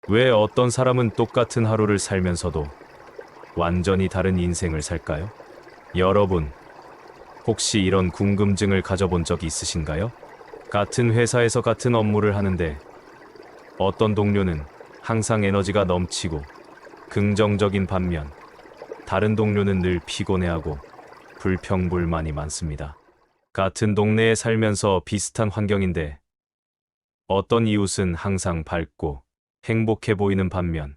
왜 어떤 사람은 똑같은 하루를 살면서도 완전히 다른 인생을 살까요? 여러분, 혹시 이런 궁금증을 가져본 적 있으신가요? 같은 회사에서 같은 업무를 하는데 어떤 동료는 항상 에너지가 넘치고 긍정적인 반면 다른 동료는 늘 피곤해하고 불평불만이 많습니다. 같은 동네에 살면서 비슷한 환경인데 어떤 이웃은 항상 밝고 행복해 보이는 반면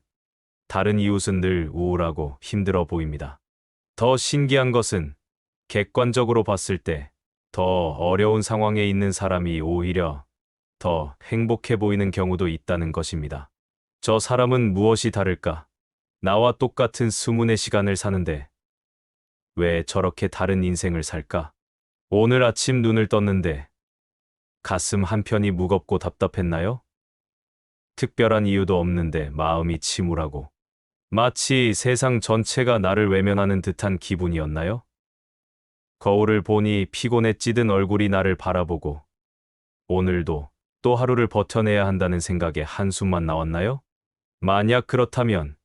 다른 이웃은 늘 우울하고 힘들어 보입니다. 더 신기한 것은 객관적으로 봤을 때 더 어려운 상황에 있는 사람이 오히려 더 행복해 보이는 경우도 있다는 것입니다. 저 사람은 무엇이 다를까? 나와 똑같은 20시간을 사는데 왜 저렇게 다른 인생을 살까? 오늘 아침 눈을 떴는데 가슴 한편이 무겁고 답답했나요? 특별한 이유도 없는데 마음이 침울하고 마치 세상 전체가 나를 외면하는 듯한 기분이었나요? 거울을 보니 피곤에 찌든 얼굴이 나를 바라보고 오늘도 또 하루를 버텨내야 한다는 생각에 한숨만 나왔나요? 만약 그렇다면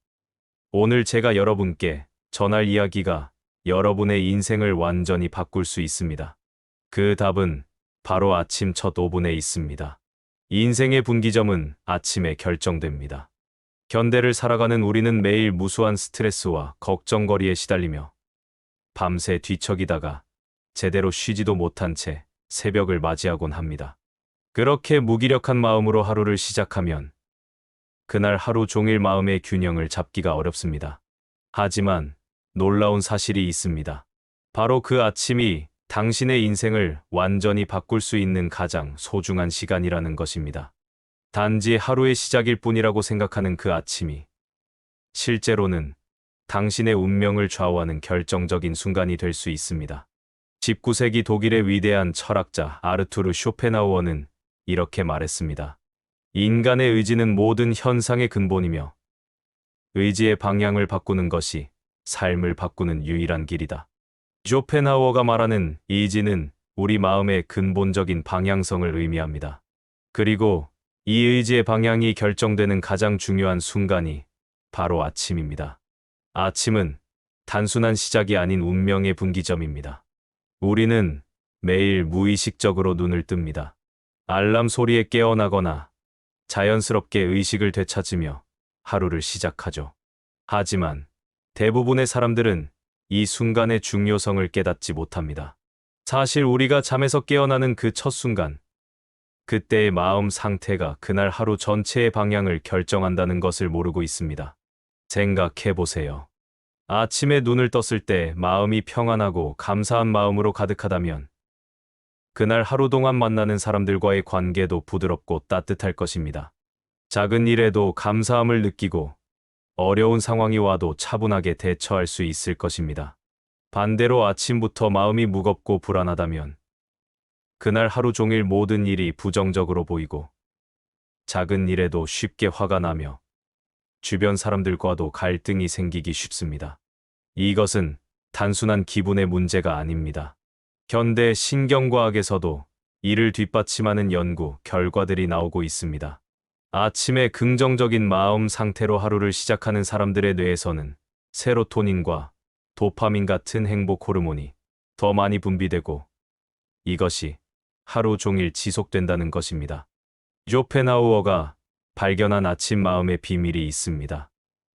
오늘 제가 여러분께 전할 이야기가 여러분의 인생을 완전히 바꿀 수 있습니다. 그 답은 바로 아침 첫 5분에 있습니다. 인생의 분기점은 아침에 결정됩니다. 현대를 살아가는 우리는 매일 무수한 스트레스와 걱정거리에 시달리며 밤새 뒤척이다가 제대로 쉬지도 못한 채 새벽을 맞이하곤 합니다. 그렇게 무기력한 마음으로 하루를 시작하면 그날 하루 종일 마음의 균형을 잡기가 어렵습니다. 하지만 놀라운 사실이 있습니다. 바로 그 아침이 당신의 인생을 완전히 바꿀 수 있는 가장 소중한 시간이라는 것입니다. 단지 하루의 시작일 뿐이라고 생각하는 그 아침이 실제로는 당신의 운명을 좌우하는 결정적인 순간이 될 수 있습니다. 19세기 독일의 위대한 철학자 아르투르 쇼펜하우어는 이렇게 말했습니다. 인간의 의지는 모든 현상의 근본이며 의지의 방향을 바꾸는 것이 삶을 바꾸는 유일한 길이다. 쇼펜하우어가 말하는 의지는 우리 마음의 근본적인 방향성을 의미합니다. 그리고 이 의지의 방향이 결정되는 가장 중요한 순간이 바로 아침입니다. 아침은 단순한 시작이 아닌 운명의 분기점입니다. 우리는 매일 무의식적으로 눈을 뜹니다. 알람 소리에 깨어나거나 자연스럽게 의식을 되찾으며 하루를 시작하죠. 하지만 대부분의 사람들은 이 순간의 중요성을 깨닫지 못합니다. 사실 우리가 잠에서 깨어나는 그 첫 순간, 그때의 마음 상태가 그날 하루 전체의 방향을 결정한다는 것을 모르고 있습니다. 생각해 보세요. 아침에 눈을 떴을 때 마음이 평안하고 감사한 마음으로 가득하다면 그날 하루 동안 만나는 사람들과의 관계도 부드럽고 따뜻할 것입니다. 작은 일에도 감사함을 느끼고 어려운 상황이 와도 차분하게 대처할 수 있을 것입니다. 반대로 아침부터 마음이 무겁고 불안하다면 그날 하루 종일 모든 일이 부정적으로 보이고 작은 일에도 쉽게 화가 나며 주변 사람들과도 갈등이 생기기 쉽습니다. 이것은 단순한 기분의 문제가 아닙니다. 현대 신경과학에서도 이를 뒷받침하는 연구 결과들이 나오고 있습니다. 아침에 긍정적인 마음 상태로 하루를 시작하는 사람들의 뇌에서는 세로토닌과 도파민 같은 행복 호르몬이 더 많이 분비되고 이것이 하루 종일 지속된다는 것입니다. 쇼펜하우어가 발견한 아침 마음의 비밀이 있습니다.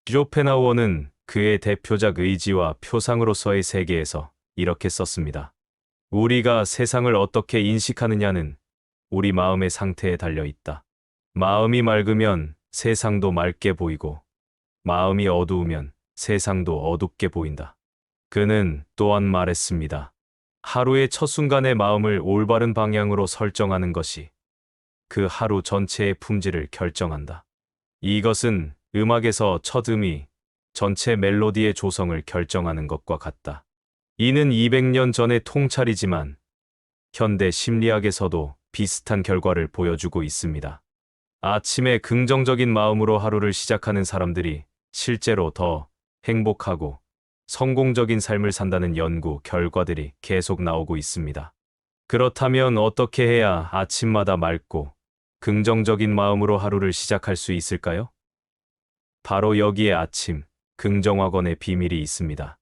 쇼펜하우어는 그의 대표작 의지와 표상으로서의 세계에서 이렇게 썼습니다. 우리가 세상을 어떻게 인식하느냐는 우리 마음의 상태에 달려 있다. 마음이 맑으면 세상도 맑게 보이고 마음이 어두우면 세상도 어둡게 보인다. 그는 또한 말했습니다. 하루의 첫 순간의 마음을 올바른 방향으로 설정하는 것이 그 하루 전체의 품질을 결정한다. 이것은 음악에서 첫 음이 전체 멜로디의 조성을 결정하는 것과 같다. 이는 200년 전의 통찰이지만 현대 심리학에서도 비슷한 결과를 보여주고 있습니다. 아침에 긍정적인 마음으로 하루를 시작하는 사람들이 실제로 더 행복하고 성공적인 삶을 산다는 연구 결과들이 계속 나오고 있습니다. 그렇다면 어떻게 해야 아침마다 맑고 긍정적인 마음으로 하루를 시작할 수 있을까요? 바로 여기에 아침 긍정학원의 비밀이 있습니다.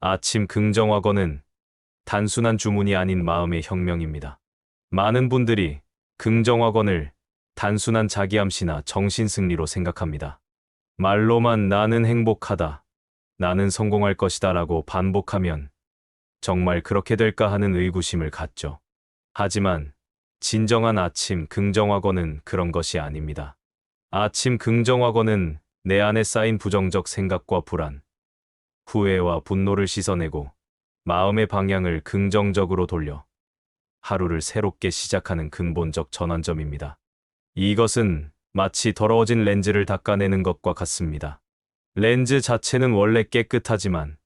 아침 긍정학원은 단순한 주문이 아닌 마음의 혁명입니다. 많은 분들이 긍정학원을 단순한 자기암시나 정신승리로 생각합니다. 말로만 나는 행복하다, 나는 성공할 것이다 라고 반복하면 정말 그렇게 될까 하는 의구심을 갖죠. 하지만 진정한 아침 긍정학원은 그런 것이 아닙니다. 아침 긍정학원은 내 안에 쌓인 부정적 생각과 불안, 후회와 분노를 씻어내고 마음의 방향을 긍정적으로 돌려 하루를 새롭게 시작하는 근본적 전환점입니다. 이것은 마치 더러워진 렌즈를 닦아내는 것과 같습니다. 렌즈 자체는 원래 깨끗하지만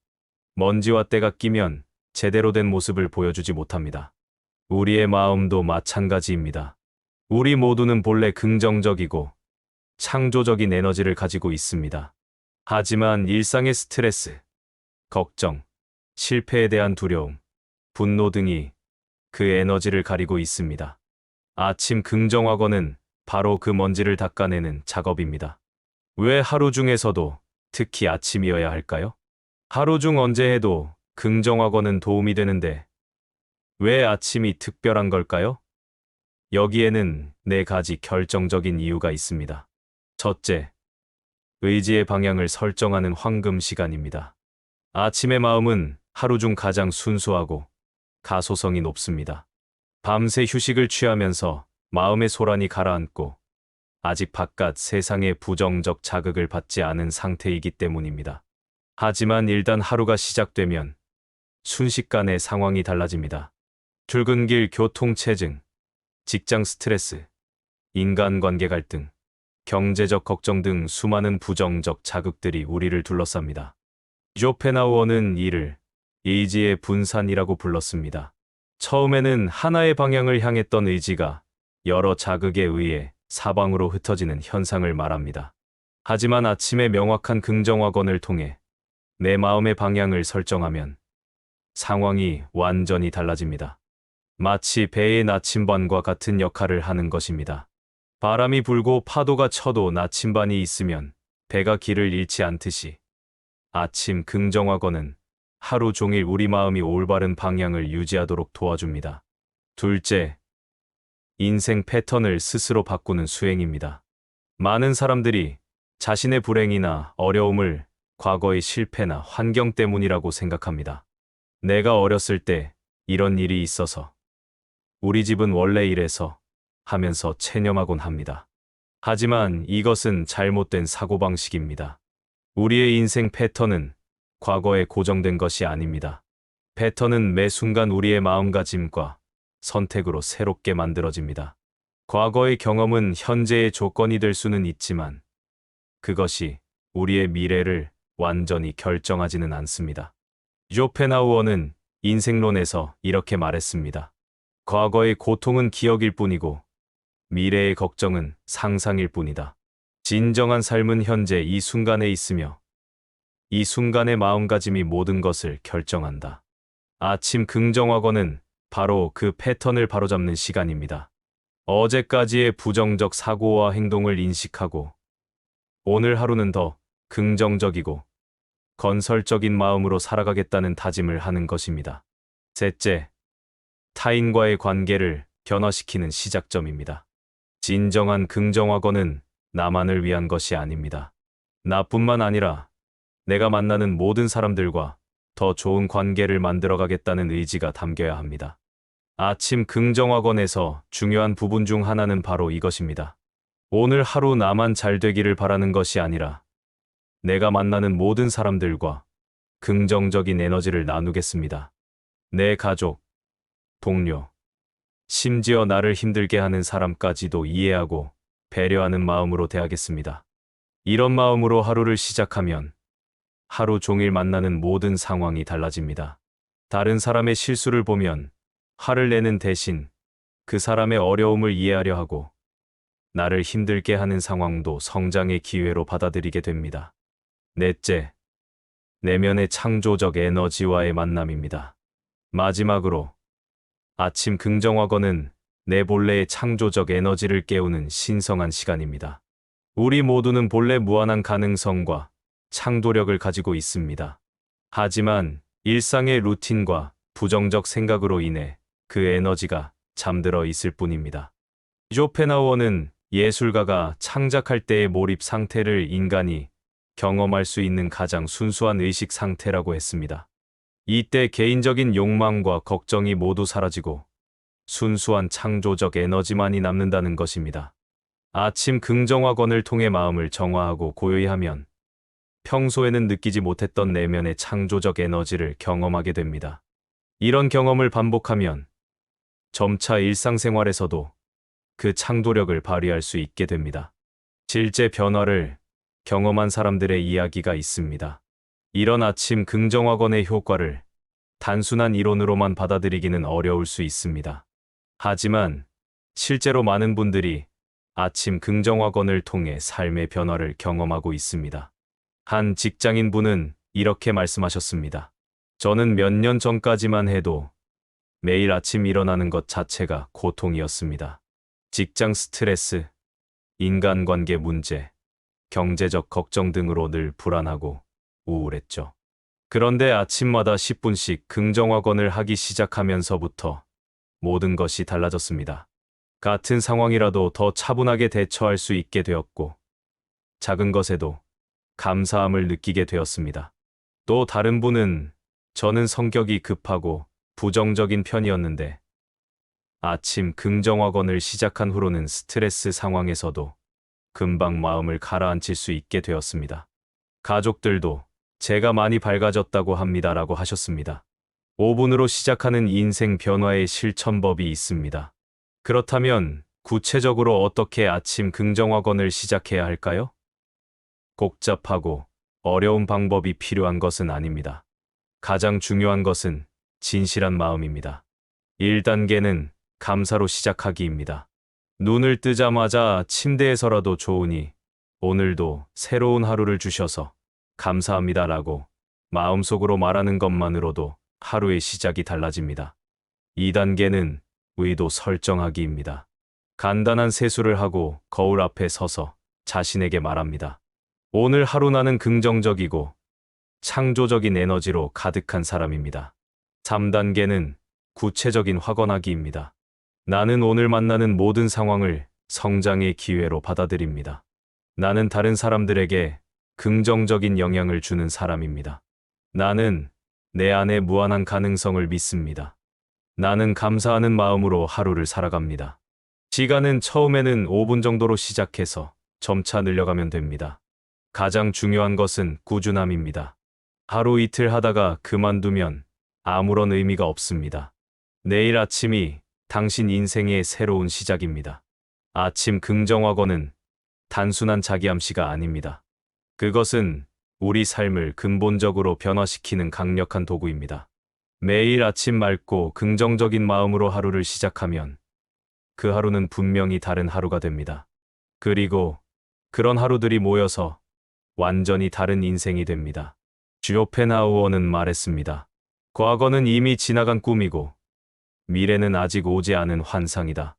먼지와 때가 끼면 제대로 된 모습을 보여주지 못합니다. 우리의 마음도 마찬가지입니다. 우리 모두는 본래 긍정적이고 창조적인 에너지를 가지고 있습니다. 하지만 일상의 스트레스, 걱정, 실패에 대한 두려움, 분노 등이 그 에너지를 가리고 있습니다. 아침 긍정학원은 바로 그 먼지를 닦아내는 작업입니다. 왜 하루 중에서도 특히 아침이어야 할까요? 하루 중 언제 해도 긍정학원은 도움이 되는데 왜 아침이 특별한 걸까요? 여기에는 4가지 결정적인 이유가 있습니다. 첫째, 의지의 방향을 설정하는 황금 시간입니다. 아침의 마음은 하루 중 가장 순수하고 가소성이 높습니다. 밤새 휴식을 취하면서 마음의 소란이 가라앉고 아직 바깥 세상의 부정적 자극을 받지 않은 상태이기 때문입니다. 하지만 일단 하루가 시작되면 순식간에 상황이 달라집니다. 출근길 교통체증, 직장 스트레스, 인간관계 갈등, 경제적 걱정 등 수많은 부정적 자극들이 우리를 둘러쌉니다. 쇼펜하우어는 이를 의지의 분산이라고 불렀습니다. 처음에는 하나의 방향을 향했던 의지가 여러 자극에 의해 사방으로 흩어지는 현상을 말합니다. 하지만 아침의 명확한 긍정학원을 통해 내 마음의 방향을 설정하면 상황이 완전히 달라집니다. 마치 배의 나침반과 같은 역할을 하는 것입니다. 바람이 불고 파도가 쳐도 나침반이 있으면 배가 길을 잃지 않듯이 아침 긍정학원은 하루 종일 우리 마음이 올바른 방향을 유지하도록 도와줍니다. 둘째, 인생 패턴을 스스로 바꾸는 수행입니다. 많은 사람들이 자신의 불행이나 어려움을 과거의 실패나 환경 때문이라고 생각합니다. 내가 어렸을 때 이런 일이 있어서, 우리 집은 원래 이래서 하면서 체념하곤 합니다. 하지만 이것은 잘못된 사고방식입니다. 우리의 인생 패턴은 과거에 고정된 것이 아닙니다. 패턴은 매 순간 우리의 마음가짐과 선택으로 새롭게 만들어집니다. 과거의 경험은 현재의 조건이 될 수는 있지만 그것이 우리의 미래를 완전히 결정하지는 않습니다. 쇼펜하우어는 인생론에서 이렇게 말했습니다. 과거의 고통은 기억일 뿐이고 미래의 걱정은 상상일 뿐이다. 진정한 삶은 현재 이 순간에 있으며 이 순간의 마음가짐이 모든 것을 결정한다. 아침 긍정학원은 바로 그 패턴을 바로잡는 시간입니다. 어제까지의 부정적 사고와 행동을 인식하고 오늘 하루는 더 긍정적이고 건설적인 마음으로 살아가겠다는 다짐을 하는 것입니다. 셋째, 타인과의 관계를 변화시키는 시작점입니다. 진정한 긍정학원은 나만을 위한 것이 아닙니다. 나뿐만 아니라 내가 만나는 모든 사람들과 더 좋은 관계를 만들어가겠다는 의지가 담겨야 합니다. 아침 긍정학원에서 중요한 부분 중 하나는 바로 이것입니다. 오늘 하루 나만 잘 되기를 바라는 것이 아니라 내가 만나는 모든 사람들과 긍정적인 에너지를 나누겠습니다. 내 가족, 동료, 심지어 나를 힘들게 하는 사람까지도 이해하고 배려하는 마음으로 대하겠습니다. 이런 마음으로 하루를 시작하면 하루 종일 만나는 모든 상황이 달라집니다. 다른 사람의 실수를 보면 화를 내는 대신 그 사람의 어려움을 이해하려 하고 나를 힘들게 하는 상황도 성장의 기회로 받아들이게 됩니다. 넷째, 내면의 창조적 에너지와의 만남입니다. 마지막으로, 아침 긍정학원은 내 본래의 창조적 에너지를 깨우는 신성한 시간입니다. 우리 모두는 본래 무한한 가능성과 창조력을 가지고 있습니다. 하지만 일상의 루틴과 부정적 생각으로 인해 그 에너지가 잠들어 있을 뿐입니다. 쇼펜하우어는 예술가가 창작할 때의 몰입 상태를 인간이 경험할 수 있는 가장 순수한 의식 상태라고 했습니다. 이때 개인적인 욕망과 걱정이 모두 사라지고 순수한 창조적 에너지만이 남는다는 것입니다. 아침 긍정화건을 통해 마음을 정화하고 고요히 하면 평소에는 느끼지 못했던 내면의 창조적 에너지를 경험하게 됩니다. 이런 경험을 반복하면 점차 일상생활에서도 그 창조력을 발휘할 수 있게 됩니다. 실제 변화를 경험한 사람들의 이야기가 있습니다. 이런 아침 긍정화건의 효과를 단순한 이론으로만 받아들이기는 어려울 수 있습니다. 하지만 실제로 많은 분들이 아침 긍정화건을 통해 삶의 변화를 경험하고 있습니다. 한 직장인 분은 이렇게 말씀하셨습니다. 저는 몇 년 전까지만 해도 매일 아침 일어나는 것 자체가 고통이었습니다. 직장 스트레스, 인간관계 문제, 경제적 걱정 등으로 늘 불안하고 우울했죠. 그런데 아침마다 10분씩 긍정화건을 하기 시작하면서부터 모든 것이 달라졌습니다. 같은 상황이라도 더 차분하게 대처할 수 있게 되었고, 작은 것에도 감사함을 느끼게 되었습니다. 또 다른 분은 저는 성격이 급하고 부정적인 편이었는데 아침 긍정화건을 시작한 후로는 스트레스 상황에서도 금방 마음을 가라앉힐 수 있게 되었습니다. 가족들도 제가 많이 밝아졌다고 합니다라고 하셨습니다. 5분으로 시작하는 인생 변화의 실천법이 있습니다. 그렇다면 구체적으로 어떻게 아침 긍정화건을 시작해야 할까요? 복잡하고 어려운 방법이 필요한 것은 아닙니다. 가장 중요한 것은 진실한 마음입니다. 1단계는 감사로 시작하기입니다. 눈을 뜨자마자 침대에서라도 좋으니 오늘도 새로운 하루를 주셔서 감사합니다라고 마음속으로 말하는 것만으로도 하루의 시작이 달라집니다. 2단계는 의도 설정하기입니다. 간단한 세수를 하고 거울 앞에 서서 자신에게 말합니다. 오늘 하루 나는 긍정적이고 창조적인 에너지로 가득한 사람입니다. 3단계는 구체적인 확언하기입니다. 나는 오늘 만나는 모든 상황을 성장의 기회로 받아들입니다. 나는 다른 사람들에게 긍정적인 영향을 주는 사람입니다. 나는 내 안에 무한한 가능성을 믿습니다. 나는 감사하는 마음으로 하루를 살아갑니다. 시간은 처음에는 5분 정도로 시작해서 점차 늘려가면 됩니다. 가장 중요한 것은 꾸준함입니다. 하루 이틀 하다가 그만두면 아무런 의미가 없습니다. 내일 아침이 당신 인생의 새로운 시작입니다. 아침 긍정화건은 단순한 자기암시가 아닙니다. 그것은 우리 삶을 근본적으로 변화시키는 강력한 도구입니다. 매일 아침 맑고 긍정적인 마음으로 하루를 시작하면 그 하루는 분명히 다른 하루가 됩니다. 그리고 그런 하루들이 모여서 완전히 다른 인생이 됩니다. 쇼펜하우어는 말했습니다. 과거는 이미 지나간 꿈이고 미래는 아직 오지 않은 환상이다.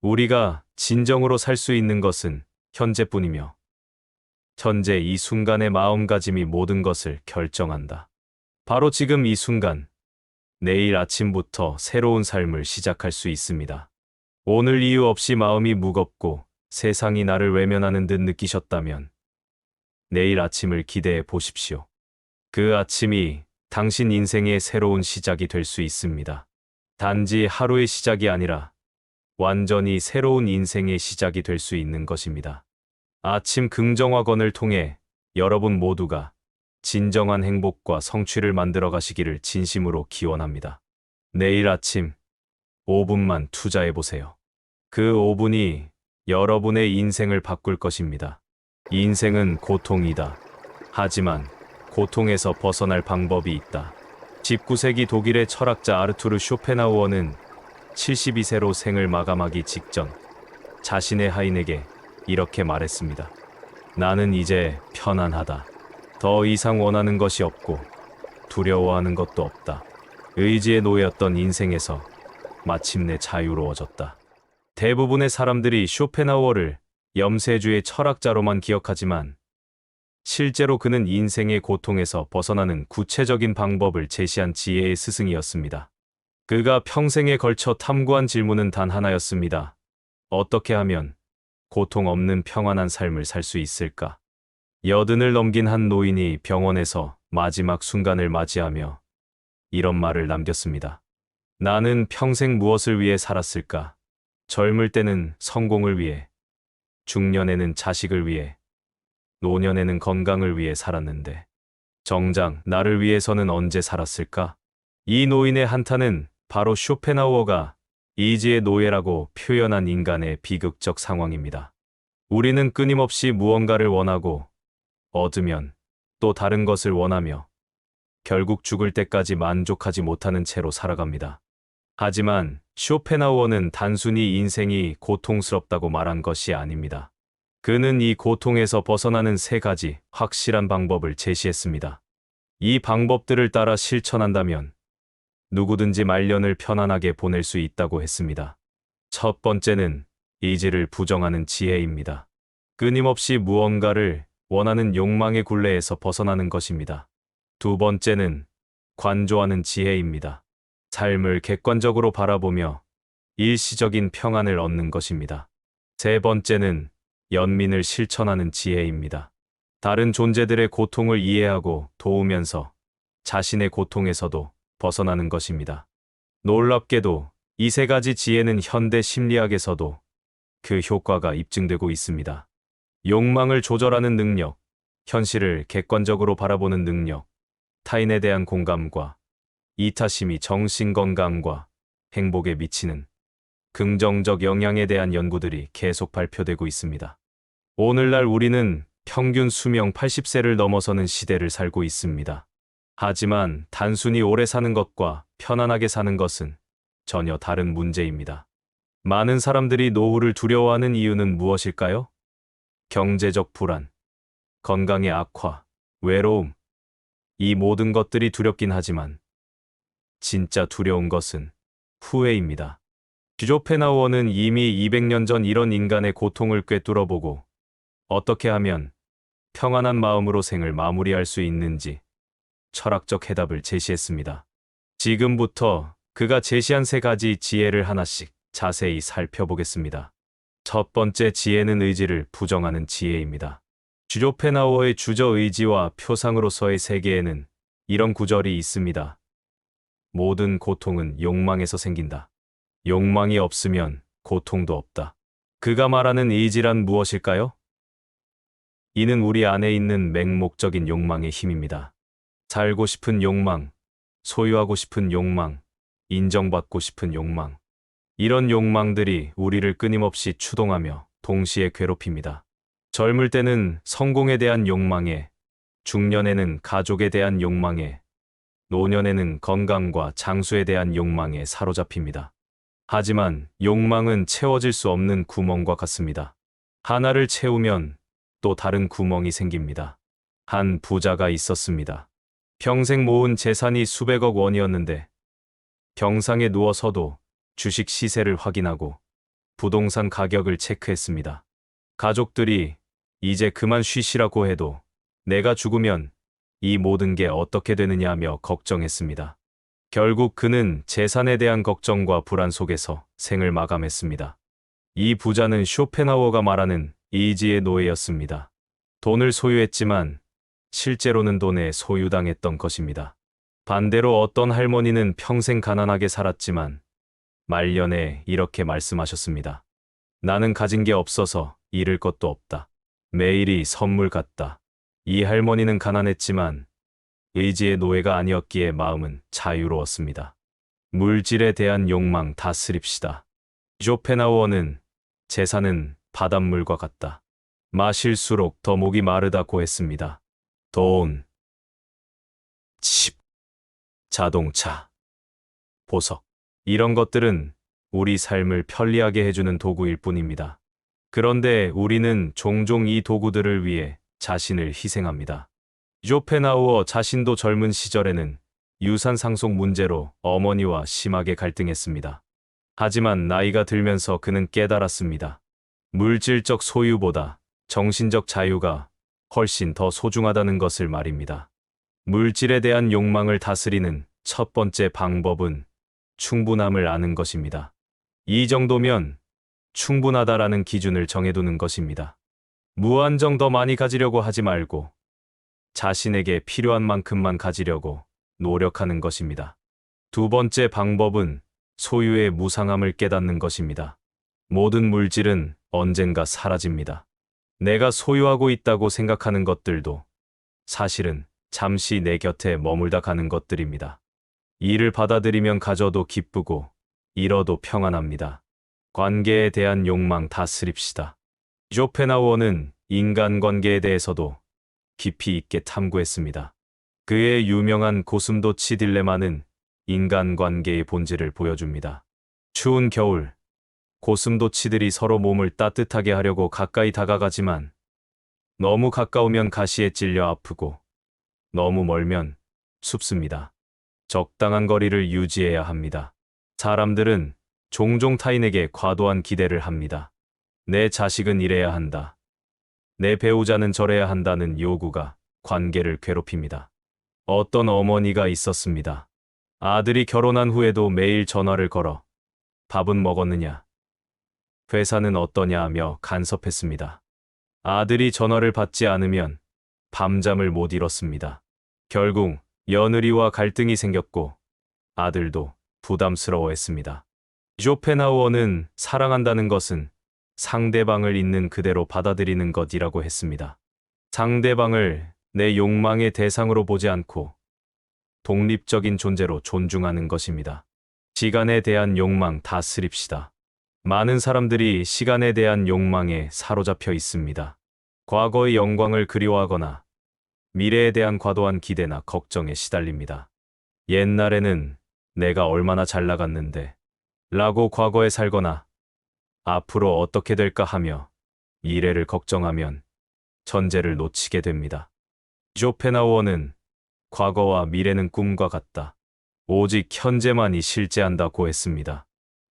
우리가 진정으로 살 수 있는 것은 현재뿐이며 현재 이 순간의 마음가짐이 모든 것을 결정한다. 바로 지금 이 순간, 내일 아침부터 새로운 삶을 시작할 수 있습니다. 오늘 이유 없이 마음이 무겁고 세상이 나를 외면하는 듯 느끼셨다면 내일 아침을 기대해 보십시오. 그 아침이 당신 인생의 새로운 시작이 될 수 있습니다. 단지 하루의 시작이 아니라 완전히 새로운 인생의 시작이 될 수 있는 것입니다. 아침 긍정화건을 통해 여러분 모두가 진정한 행복과 성취를 만들어 가시기를 진심으로 기원합니다. 내일 아침 5분만 투자해 보세요. 그 5분이 여러분의 인생을 바꿀 것입니다. 인생은 고통이다. 하지만 고통에서 벗어날 방법이 있다. 19세기 독일의 철학자 아르투르 쇼펜하우어는 72세로 생을 마감하기 직전 자신의 하인에게 이렇게 말했습니다. 나는 이제 편안하다. 더 이상 원하는 것이 없고 두려워하는 것도 없다. 의지의 노예였던 인생에서 마침내 자유로워졌다. 대부분의 사람들이 쇼펜하우어를 염세주의 철학자로만 기억하지만 실제로 그는 인생의 고통에서 벗어나는 구체적인 방법을 제시한 지혜의 스승이었습니다. 그가 평생에 걸쳐 탐구한 질문은 단 하나였습니다. 어떻게 하면 고통 없는 평안한 삶을 살 수 있을까? 80을 넘긴 한 노인이 병원에서 마지막 순간을 맞이하며 이런 말을 남겼습니다. 나는 평생 무엇을 위해 살았을까? 젊을 때는 성공을 위해, 중년에는 자식을 위해, 노년에는 건강을 위해 살았는데 정작 나를 위해서는 언제 살았을까? 이 노인의 한탄은 바로 쇼펜하우어가 이지의 노예라고 표현한 인간의 비극적 상황입니다. 우리는 끊임없이 무언가를 원하고 얻으면 또 다른 것을 원하며 결국 죽을 때까지 만족하지 못하는 채로 살아갑니다. 하지만 쇼펜하우어는 단순히 인생이 고통스럽다고 말한 것이 아닙니다. 그는 이 고통에서 벗어나는 3가지 확실한 방법을 제시했습니다. 이 방법들을 따라 실천한다면 누구든지 말년을 편안하게 보낼 수 있다고 했습니다. 첫 번째는 이지를 부정하는 지혜입니다. 끊임없이 무언가를 원하는 욕망의 굴레에서 벗어나는 것입니다. 두 번째는 관조하는 지혜입니다. 삶을 객관적으로 바라보며 일시적인 평안을 얻는 것입니다. 세 번째는 연민을 실천하는 지혜입니다. 다른 존재들의 고통을 이해하고 도우면서 자신의 고통에서도 벗어나는 것입니다. 놀랍게도 이 3가지 지혜는 현대 심리학에서도 그 효과가 입증되고 있습니다. 욕망을 조절하는 능력, 현실을 객관적으로 바라보는 능력, 타인에 대한 공감과 이타심이 정신건강과 행복에 미치는 긍정적 영향에 대한 연구들이 계속 발표되고 있습니다. 오늘날 우리는 평균 수명 80세를 넘어서는 시대를 살고 있습니다. 하지만 단순히 오래 사는 것과 편안하게 사는 것은 전혀 다른 문제입니다. 많은 사람들이 노후를 두려워하는 이유는 무엇일까요? 경제적 불안, 건강의 악화, 외로움. 이 모든 것들이 두렵긴 하지만 진짜 두려운 것은 후회입니다. 쇼펜하우어는 이미 200년 전 이런 인간의 고통을 꿰뚫어보고 어떻게 하면 평안한 마음으로 생을 마무리할 수 있는지 철학적 해답을 제시했습니다. 지금부터 그가 제시한 3가지 지혜를 하나씩 자세히 살펴보겠습니다. 첫 번째 지혜는 의지를 부정하는 지혜입니다. 쇼펜하우어의 주저 의지와 표상으로서의 세계에는 이런 구절이 있습니다. 모든 고통은 욕망에서 생긴다. 욕망이 없으면 고통도 없다. 그가 말하는 의지란 무엇일까요? 이는 우리 안에 있는 맹목적인 욕망의 힘입니다. 살고 싶은 욕망, 소유하고 싶은 욕망, 인정받고 싶은 욕망. 이런 욕망들이 우리를 끊임없이 추동하며 동시에 괴롭힙니다. 젊을 때는 성공에 대한 욕망에, 중년에는 가족에 대한 욕망에, 노년에는 건강과 장수에 대한 욕망에 사로잡힙니다. 하지만 욕망은 채워질 수 없는 구멍과 같습니다. 하나를 채우면 또 다른 구멍이 생깁니다. 한 부자가 있었습니다. 평생 모은 재산이 수백억 원이었는데 병상에 누워서도 주식 시세를 확인하고 부동산 가격을 체크했습니다. 가족들이 이제 그만 쉬시라고 해도 내가 죽으면 이 모든 게 어떻게 되느냐며 걱정했습니다. 결국 그는 재산에 대한 걱정과 불안 속에서 생을 마감했습니다. 이 부자는 쇼펜하우어가 말하는 이지의 노예였습니다. 돈을 소유했지만 실제로는 돈에 소유당했던 것입니다. 반대로 어떤 할머니는 평생 가난하게 살았지만 말년에 이렇게 말씀하셨습니다. 나는 가진 게 없어서 잃을 것도 없다. 매일이 선물 같다. 이 할머니는 가난했지만 의지의 노예가 아니었기에 마음은 자유로웠습니다. 물질에 대한 욕망 다스립시다. 쇼펜하우어는 재산은 바닷물과 같다. 마실수록 더 목이 마르다고 했습니다. 돈, 집, 자동차, 보석. 이런 것들은 우리 삶을 편리하게 해주는 도구일 뿐입니다. 그런데 우리는 종종 이 도구들을 위해 자신을 희생합니다. 쇼펜하우어 자신도 젊은 시절에는 유산 상속 문제로 어머니와 심하게 갈등했습니다. 하지만 나이가 들면서 그는 깨달았습니다. 물질적 소유보다 정신적 자유가 훨씬 더 소중하다는 것을 말입니다. 물질에 대한 욕망을 다스리는 첫 번째 방법은 충분함을 아는 것입니다. 이 정도면 충분하다라는 기준을 정해두는 것입니다. 무한정 더 많이 가지려고 하지 말고 자신에게 필요한 만큼만 가지려고 노력하는 것입니다. 두 번째 방법은 소유의 무상함을 깨닫는 것입니다. 모든 물질은 언젠가 사라집니다. 내가 소유하고 있다고 생각하는 것들도 사실은 잠시 내 곁에 머물다 가는 것들입니다. 이를 받아들이면 가져도 기쁘고 잃어도 평안합니다. 관계에 대한 욕망 다스립시다. 쇼펜하우어는 인간관계에 대해서도 깊이 있게 탐구했습니다. 그의 유명한 고슴도치 딜레마는 인간관계의 본질을 보여줍니다. 추운 겨울, 고슴도치들이 서로 몸을 따뜻하게 하려고 가까이 다가가지만 너무 가까우면 가시에 찔려 아프고 너무 멀면 춥습니다. 적당한 거리를 유지해야 합니다. 사람들은 종종 타인에게 과도한 기대를 합니다. 내 자식은 이래야 한다. 내 배우자는 저래야 한다는 요구가 관계를 괴롭힙니다. 어떤 어머니가 있었습니다. 아들이 결혼한 후에도 매일 전화를 걸어 밥은 먹었느냐, 회사는 어떠냐 하며 간섭했습니다. 아들이 전화를 받지 않으면 밤잠을 못 이뤘습니다. 결국 며느리와 갈등이 생겼고 아들도 부담스러워했습니다. 쇼펜하우어는 사랑한다는 것은 상대방을 있는 그대로 받아들이는 것이라고 했습니다. 상대방을 내 욕망의 대상으로 보지 않고 독립적인 존재로 존중하는 것입니다. 시간에 대한 욕망 다스립시다. 많은 사람들이 시간에 대한 욕망에 사로잡혀 있습니다. 과거의 영광을 그리워하거나 미래에 대한 과도한 기대나 걱정에 시달립니다. 옛날에는 내가 얼마나 잘 나갔는데 라고 과거에 살거나 앞으로 어떻게 될까 하며 미래를 걱정하면 전제를 놓치게 됩니다. 쇼펜하우어는 과거와 미래는 꿈과 같다. 오직 현재만이 실제한다고 했습니다.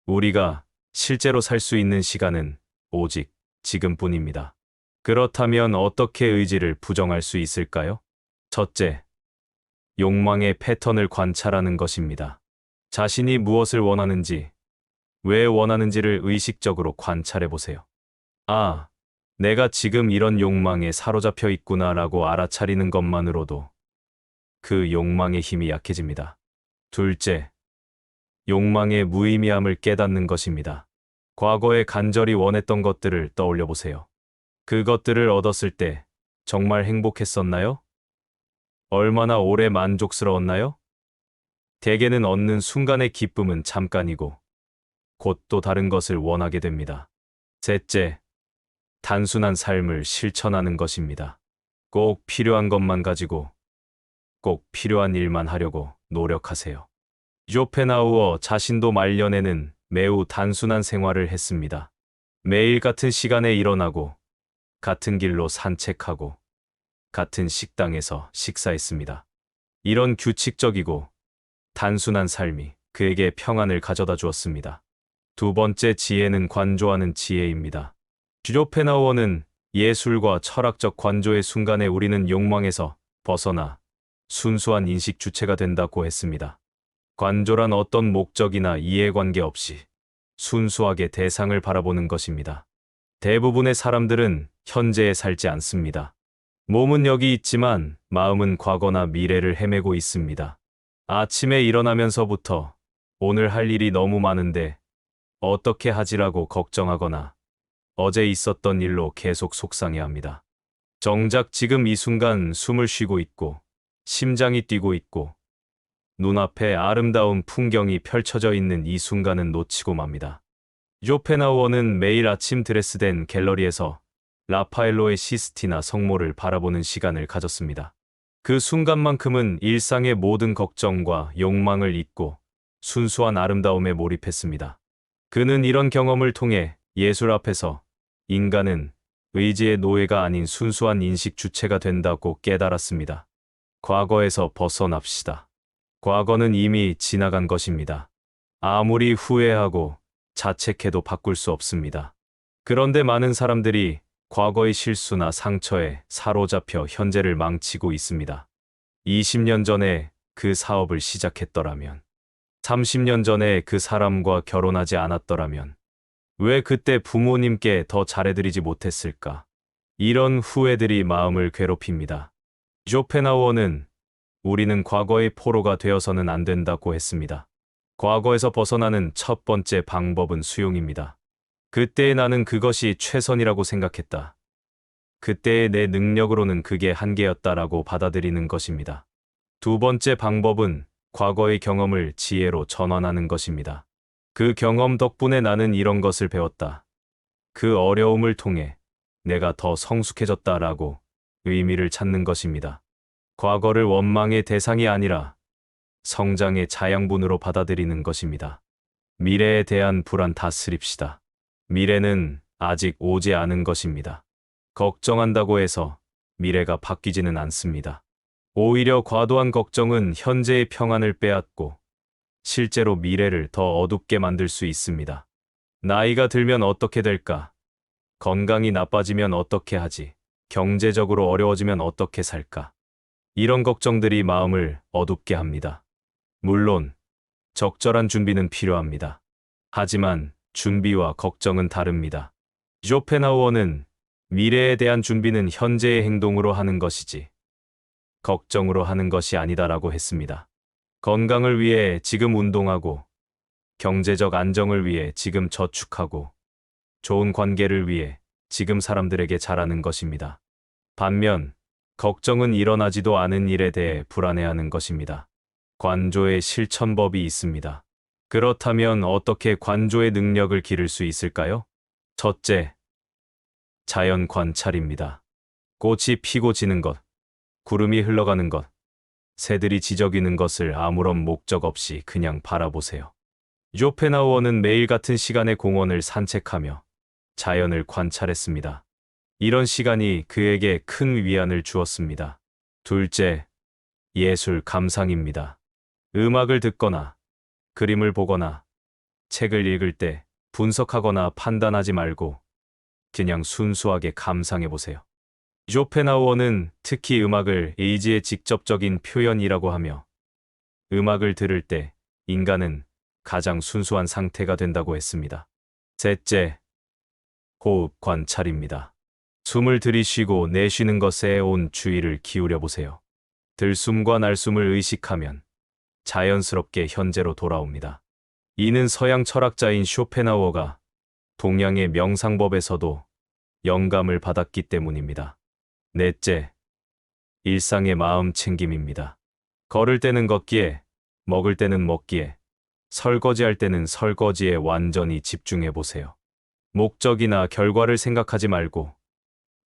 우리가 실제로 살 수 있는 시간은 오직 지금뿐입니다. 그렇다면 어떻게 의지를 부정할 수 있을까요? 첫째, 욕망의 패턴을 관찰하는 것입니다. 자신이 무엇을 원하는지, 왜 원하는지를 의식적으로 관찰해 보세요. 아, 내가 지금 이런 욕망에 사로잡혀 있구나라고 알아차리는 것만으로도 그 욕망의 힘이 약해집니다. 둘째, 욕망의 무의미함을 깨닫는 것입니다. 과거에 간절히 원했던 것들을 떠올려 보세요. 그것들을 얻었을 때 정말 행복했었나요? 얼마나 오래 만족스러웠나요? 대개는 얻는 순간의 기쁨은 잠깐이고 곧 또 다른 것을 원하게 됩니다. 셋째, 단순한 삶을 실천하는 것입니다. 꼭 필요한 것만 가지고 꼭 필요한 일만 하려고 노력하세요. 쇼펜하우어 자신도 말년에는 매우 단순한 생활을 했습니다. 매일 같은 시간에 일어나고 같은 길로 산책하고 같은 식당에서 식사했습니다. 이런 규칙적이고 단순한 삶이 그에게 평안을 가져다 주었습니다. 두 번째 지혜는 관조하는 지혜입니다. 쇼펜하우어는 예술과 철학적 관조의 순간에 우리는 욕망에서 벗어나 순수한 인식 주체가 된다고 했습니다. 관조란 어떤 목적이나 이해관계 없이 순수하게 대상을 바라보는 것입니다. 대부분의 사람들은 현재에 살지 않습니다. 몸은 여기 있지만 마음은 과거나 미래를 헤매고 있습니다. 아침에 일어나면서부터 오늘 할 일이 너무 많은데 어떻게 하지라고 걱정하거나 어제 있었던 일로 계속 속상해합니다. 정작 지금 이 순간 숨을 쉬고 있고 심장이 뛰고 있고 눈앞에 아름다운 풍경이 펼쳐져 있는 이 순간은 놓치고 맙니다. 쇼펜하우어는 매일 아침 드레스된 갤러리에서 라파엘로의 시스티나 성모를 바라보는 시간을 가졌습니다. 그 순간만큼은 일상의 모든 걱정과 욕망을 잊고 순수한 아름다움에 몰입했습니다. 그는 이런 경험을 통해 예술 앞에서 인간은 의지의 노예가 아닌 순수한 인식 주체가 된다고 깨달았습니다. 과거에서 벗어납시다. 과거는 이미 지나간 것입니다. 아무리 후회하고 자책해도 바꿀 수 없습니다. 그런데 많은 사람들이 과거의 실수나 상처에 사로잡혀 현재를 망치고 있습니다. 20년 전에 그 사업을 시작했더라면, 30년 전에 그 사람과 결혼하지 않았더라면, 왜 그때 부모님께 더 잘해드리지 못했을까? 이런 후회들이 마음을 괴롭힙니다. 쇼펜하우어는 우리는 과거의 포로가 되어서는 안 된다고 했습니다. 과거에서 벗어나는 첫 번째 방법은 수용입니다. 그때의 나는 그것이 최선이라고 생각했다. 그때의 내 능력으로는 그게 한계였다라고 받아들이는 것입니다. 두 번째 방법은 과거의 경험을 지혜로 전환하는 것입니다. 그 경험 덕분에 나는 이런 것을 배웠다. 그 어려움을 통해 내가 더 성숙해졌다라고 의미를 찾는 것입니다. 과거를 원망의 대상이 아니라 성장의 자양분으로 받아들이는 것입니다. 미래에 대한 불안 다스립시다. 미래는 아직 오지 않은 것입니다. 걱정한다고 해서 미래가 바뀌지는 않습니다. 오히려 과도한 걱정은 현재의 평안을 빼앗고 실제로 미래를 더 어둡게 만들 수 있습니다. 나이가 들면 어떻게 될까? 건강이 나빠지면 어떻게 하지? 경제적으로 어려워지면 어떻게 살까? 이런 걱정들이 마음을 어둡게 합니다. 물론 적절한 준비는 필요합니다. 하지만 준비와 걱정은 다릅니다. 쇼펜하우어는 미래에 대한 준비는 현재의 행동으로 하는 것이지 걱정으로 하는 것이 아니다라고 했습니다. 건강을 위해 지금 운동하고, 경제적 안정을 위해 지금 저축하고, 좋은 관계를 위해 지금 사람들에게 잘하는 것입니다. 반면 걱정은 일어나지도 않은 일에 대해 불안해하는 것입니다. 관조의 실천법이 있습니다. 그렇다면 어떻게 관조의 능력을 기를 수 있을까요? 첫째, 자연 관찰입니다. 꽃이 피고 지는 것, 구름이 흘러가는 것, 새들이 지저귀는 것을 아무런 목적 없이 그냥 바라보세요. 쇼펜하우어는 매일 같은 시간에 공원을 산책하며 자연을 관찰했습니다. 이런 시간이 그에게 큰 위안을 주었습니다. 둘째, 예술 감상입니다. 음악을 듣거나 그림을 보거나 책을 읽을 때 분석하거나 판단하지 말고 그냥 순수하게 감상해 보세요. 쇼펜하우어는 특히 음악을 의지의 직접적인 표현이라고 하며 음악을 들을 때 인간은 가장 순수한 상태가 된다고 했습니다. 셋째, 호흡 관찰입니다. 숨을 들이쉬고 내쉬는 것에 온 주의를 기울여 보세요. 들숨과 날숨을 의식하면 자연스럽게 현재로 돌아옵니다. 이는 서양 철학자인 쇼펜하우어가 동양의 명상법에서도 영감을 받았기 때문입니다. 넷째, 일상의 마음 챙김입니다. 걸을 때는 걷기에, 먹을 때는 먹기에, 설거지할 때는 설거지에 완전히 집중해 보세요. 목적이나 결과를 생각하지 말고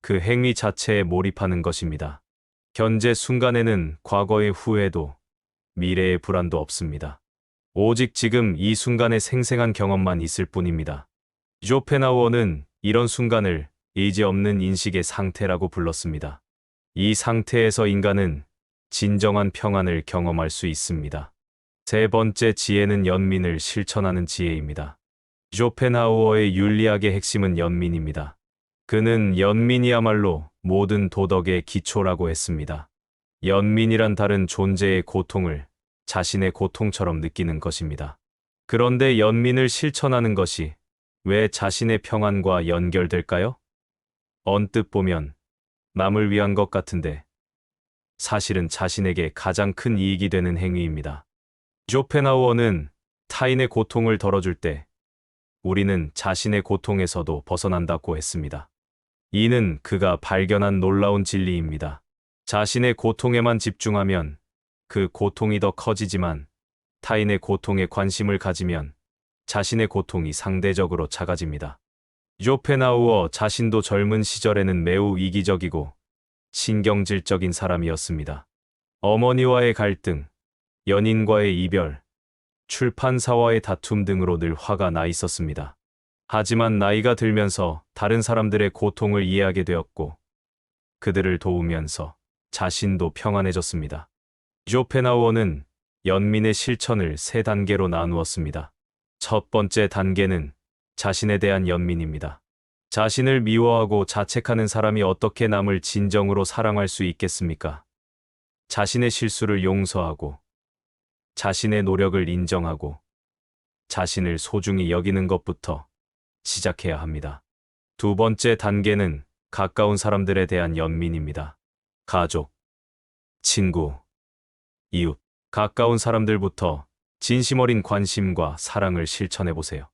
그 행위 자체에 몰입하는 것입니다. 현재 순간에는 과거의 후회도 미래의 불안도 없습니다. 오직 지금 이 순간의 생생한 경험만 있을 뿐입니다. 쇼펜하우어는 이런 순간을 의지 없는 인식의 상태라고 불렀습니다. 이 상태에서 인간은 진정한 평안을 경험할 수 있습니다. 세 번째 지혜는 연민을 실천하는 지혜입니다. 쇼펜하우어의 윤리학의 핵심은 연민입니다. 그는 연민이야말로 모든 도덕의 기초라고 했습니다. 연민이란 다른 존재의 고통을 자신의 고통처럼 느끼는 것입니다. 그런데 연민을 실천하는 것이 왜 자신의 평안과 연결될까요? 언뜻 보면 남을 위한 것 같은데 사실은 자신에게 가장 큰 이익이 되는 행위입니다. 쇼펜하우어는 타인의 고통을 덜어줄 때 우리는 자신의 고통에서도 벗어난다고 했습니다. 이는 그가 발견한 놀라운 진리입니다. 자신의 고통에만 집중하면 그 고통이 더 커지지만 타인의 고통에 관심을 가지면 자신의 고통이 상대적으로 작아집니다. 쇼펜하우어 자신도 젊은 시절에는 매우 이기적이고 신경질적인 사람이었습니다. 어머니와의 갈등, 연인과의 이별, 출판사와의 다툼 등으로 늘 화가 나 있었습니다. 하지만 나이가 들면서 다른 사람들의 고통을 이해하게 되었고 그들을 도우면서 자신도 평안해졌습니다. 쇼펜하우어는 연민의 실천을 세 단계로 나누었습니다. 첫 번째 단계는 자신에 대한 연민입니다. 자신을 미워하고 자책하는 사람이 어떻게 남을 진정으로 사랑할 수 있겠습니까? 자신의 실수를 용서하고, 자신의 노력을 인정하고, 자신을 소중히 여기는 것부터 시작해야 합니다. 두 번째 단계는 가까운 사람들에 대한 연민입니다. 가족, 친구, 이웃, 가까운 사람들부터 진심 어린 관심과 사랑을 실천해 보세요.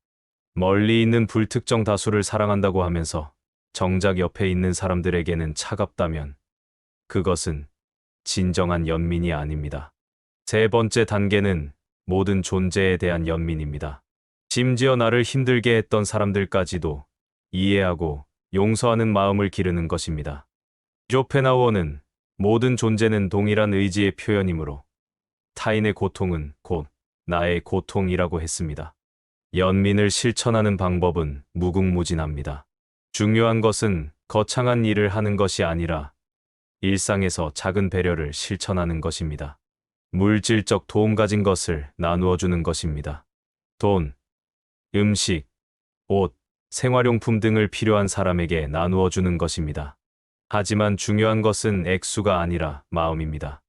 멀리 있는 불특정 다수를 사랑한다고 하면서 정작 옆에 있는 사람들에게는 차갑다면 그것은 진정한 연민이 아닙니다. 세 번째 단계는 모든 존재에 대한 연민입니다. 심지어 나를 힘들게 했던 사람들까지도 이해하고 용서하는 마음을 기르는 것입니다. 쇼펜하우어는 모든 존재는 동일한 의지의 표현이므로 타인의 고통은 곧 나의 고통이라고 했습니다. 연민을 실천하는 방법은 무궁무진합니다. 중요한 것은 거창한 일을 하는 것이 아니라 일상에서 작은 배려를 실천하는 것입니다. 물질적 도움 가진 것을 나누어 주는 것입니다. 돈, 음식, 옷, 생활용품 등을 필요한 사람에게 나누어 주는 것입니다. 하지만 중요한 것은 액수가 아니라 마음입니다.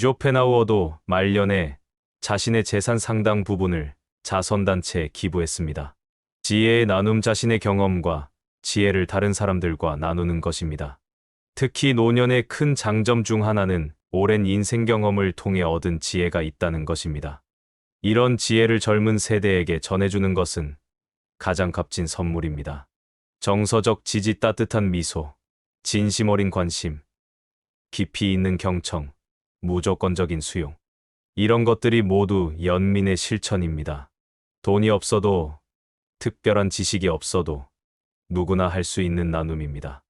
쇼펜하우어도 말년에 자신의 재산 상당 부분을 자선단체에 기부했습니다. 지혜의 나눔 자신의 경험과 지혜를 다른 사람들과 나누는 것입니다. 특히 노년의 큰 장점 중 하나는 오랜 인생 경험을 통해 얻은 지혜가 있다는 것입니다. 이런 지혜를 젊은 세대에게 전해주는 것은 가장 값진 선물입니다. 정서적 지지, 따뜻한 미소, 진심 어린 관심, 깊이 있는 경청, 무조건적인 수용. 이런 것들이 모두 연민의 실천입니다. 돈이 없어도, 특별한 지식이 없어도 누구나 할 수 있는 나눔입니다.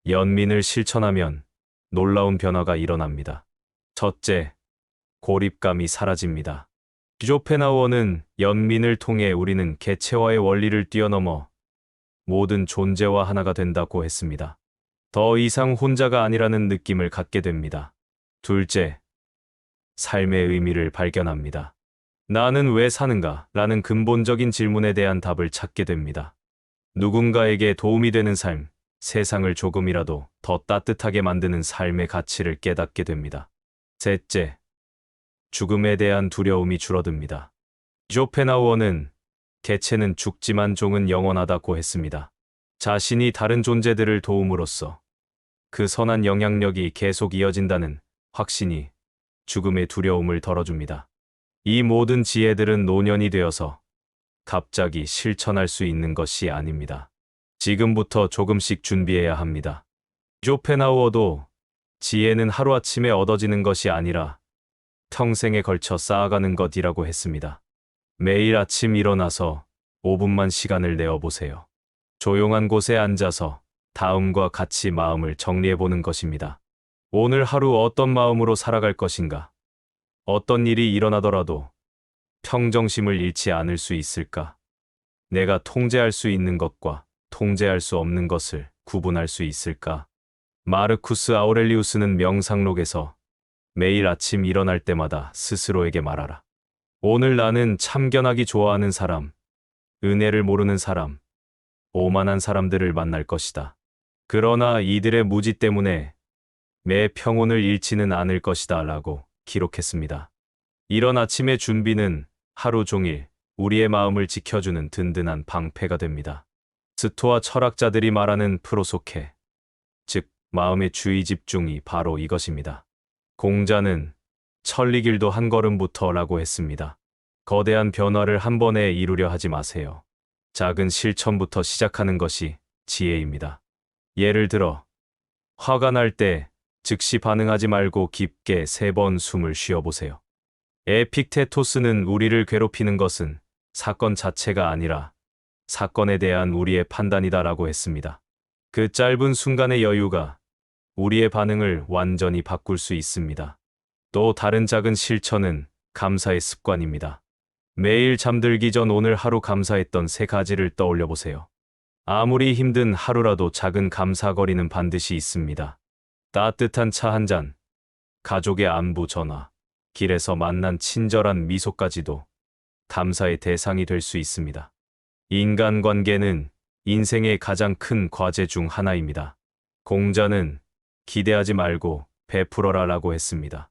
연민을 실천하면 놀라운 변화가 일어납니다. 첫째, 고립감이 사라집니다. 쇼펜하우어는 연민을 통해 우리는 개체화의 원리를 뛰어넘어 모든 존재와 하나가 된다고 했습니다. 더 이상 혼자가 아니라는 느낌을 갖게 됩니다. 둘째, 삶의 의미를 발견합니다. 나는 왜 사는가? 라는 근본적인 질문에 대한 답을 찾게 됩니다. 누군가에게 도움이 되는 삶, 세상을 조금이라도 더 따뜻하게 만드는 삶의 가치를 깨닫게 됩니다. 셋째, 죽음에 대한 두려움이 줄어듭니다. 쇼펜하우어는 개체는 죽지만 종은 영원하다고 했습니다. 자신이 다른 존재들을 도움으로써 그 선한 영향력이 계속 이어진다는 확신이 죽음의 두려움을 덜어줍니다. 이 모든 지혜들은 노년이 되어서 갑자기 실천할 수 있는 것이 아닙니다. 지금부터 조금씩 준비해야 합니다. 쇼펜하우어도 지혜는 하루아침에 얻어지는 것이 아니라 평생에 걸쳐 쌓아가는 것이라고 했습니다. 매일 아침 일어나서 5분만 시간을 내어보세요. 조용한 곳에 앉아서 다음과 같이 마음을 정리해보는 것입니다. 오늘 하루 어떤 마음으로 살아갈 것인가? 어떤 일이 일어나더라도 평정심을 잃지 않을 수 있을까? 내가 통제할 수 있는 것과 통제할 수 없는 것을 구분할 수 있을까? 마르쿠스 아우렐리우스는 명상록에서 매일 아침 일어날 때마다 스스로에게 말하라. 오늘 나는 참견하기 좋아하는 사람, 은혜를 모르는 사람, 오만한 사람들을 만날 것이다. 그러나 이들의 무지 때문에 내 평온을 잃지는 않을 것이다 라고 기록했습니다. 이런 아침의 준비는 하루 종일 우리의 마음을 지켜주는 든든한 방패가 됩니다. 스토아 철학자들이 말하는 프로소케, 즉 마음의 주의 집중이 바로 이것입니다. 공자는 천리길도 한 걸음부터 라고 했습니다. 거대한 변화를 한 번에 이루려 하지 마세요. 작은 실천부터 시작하는 것이 지혜입니다. 예를 들어 화가 날 때 즉시 반응하지 말고 깊게 3번 숨을 쉬어보세요. 에픽테토스는 우리를 괴롭히는 것은 사건 자체가 아니라 사건에 대한 우리의 판단이다라고 했습니다. 그 짧은 순간의 여유가 우리의 반응을 완전히 바꿀 수 있습니다. 또 다른 작은 실천은 감사의 습관입니다. 매일 잠들기 전 오늘 하루 감사했던 3가지를 떠올려 보세요. 아무리 힘든 하루라도 작은 감사거리는 반드시 있습니다. 따뜻한 차 한 잔, 가족의 안부 전화, 길에서 만난 친절한 미소까지도 감사의 대상이 될 수 있습니다. 인간관계는 인생의 가장 큰 과제 중 하나입니다. 공자는 기대하지 말고 베풀어라라고 했습니다.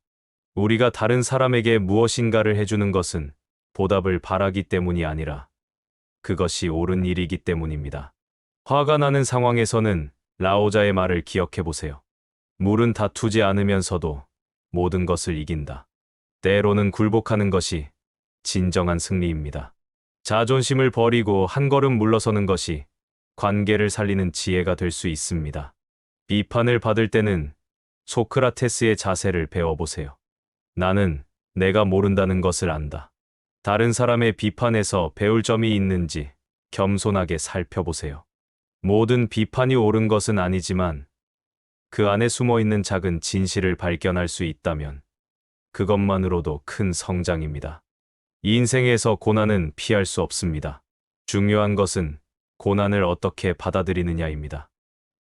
우리가 다른 사람에게 무엇인가를 해주는 것은 보답을 바라기 때문이 아니라 그것이 옳은 일이기 때문입니다. 화가 나는 상황에서는 라오자의 말을 기억해 보세요. 물은 다투지 않으면서도 모든 것을 이긴다. 때로는 굴복하는 것이 진정한 승리입니다. 자존심을 버리고 한 걸음 물러서는 것이 관계를 살리는 지혜가 될 수 있습니다. 비판을 받을 때는 소크라테스의 자세를 배워보세요. 나는 내가 모른다는 것을 안다. 다른 사람의 비판에서 배울 점이 있는지 겸손하게 살펴보세요. 모든 비판이 옳은 것은 아니지만 그 안에 숨어 있는 작은 진실을 발견할 수 있다면 그것만으로도 큰 성장입니다. 인생에서 고난은 피할 수 없습니다. 중요한 것은 고난을 어떻게 받아들이느냐입니다.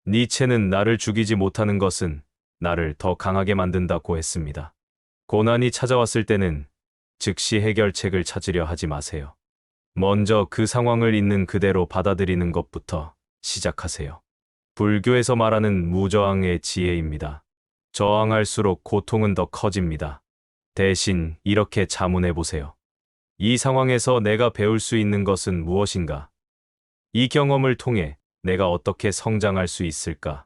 니체는 나를 죽이지 못하는 것은 나를 더 강하게 만든다고 했습니다. 고난이 찾아왔을 때는 즉시 해결책을 찾으려 하지 마세요. 먼저 그 상황을 있는 그대로 받아들이는 것부터 시작하세요. 불교에서 말하는 무저항의 지혜입니다. 저항할수록 고통은 더 커집니다. 대신 이렇게 자문해 보세요. 이 상황에서 내가 배울 수 있는 것은 무엇인가? 이 경험을 통해 내가 어떻게 성장할 수 있을까?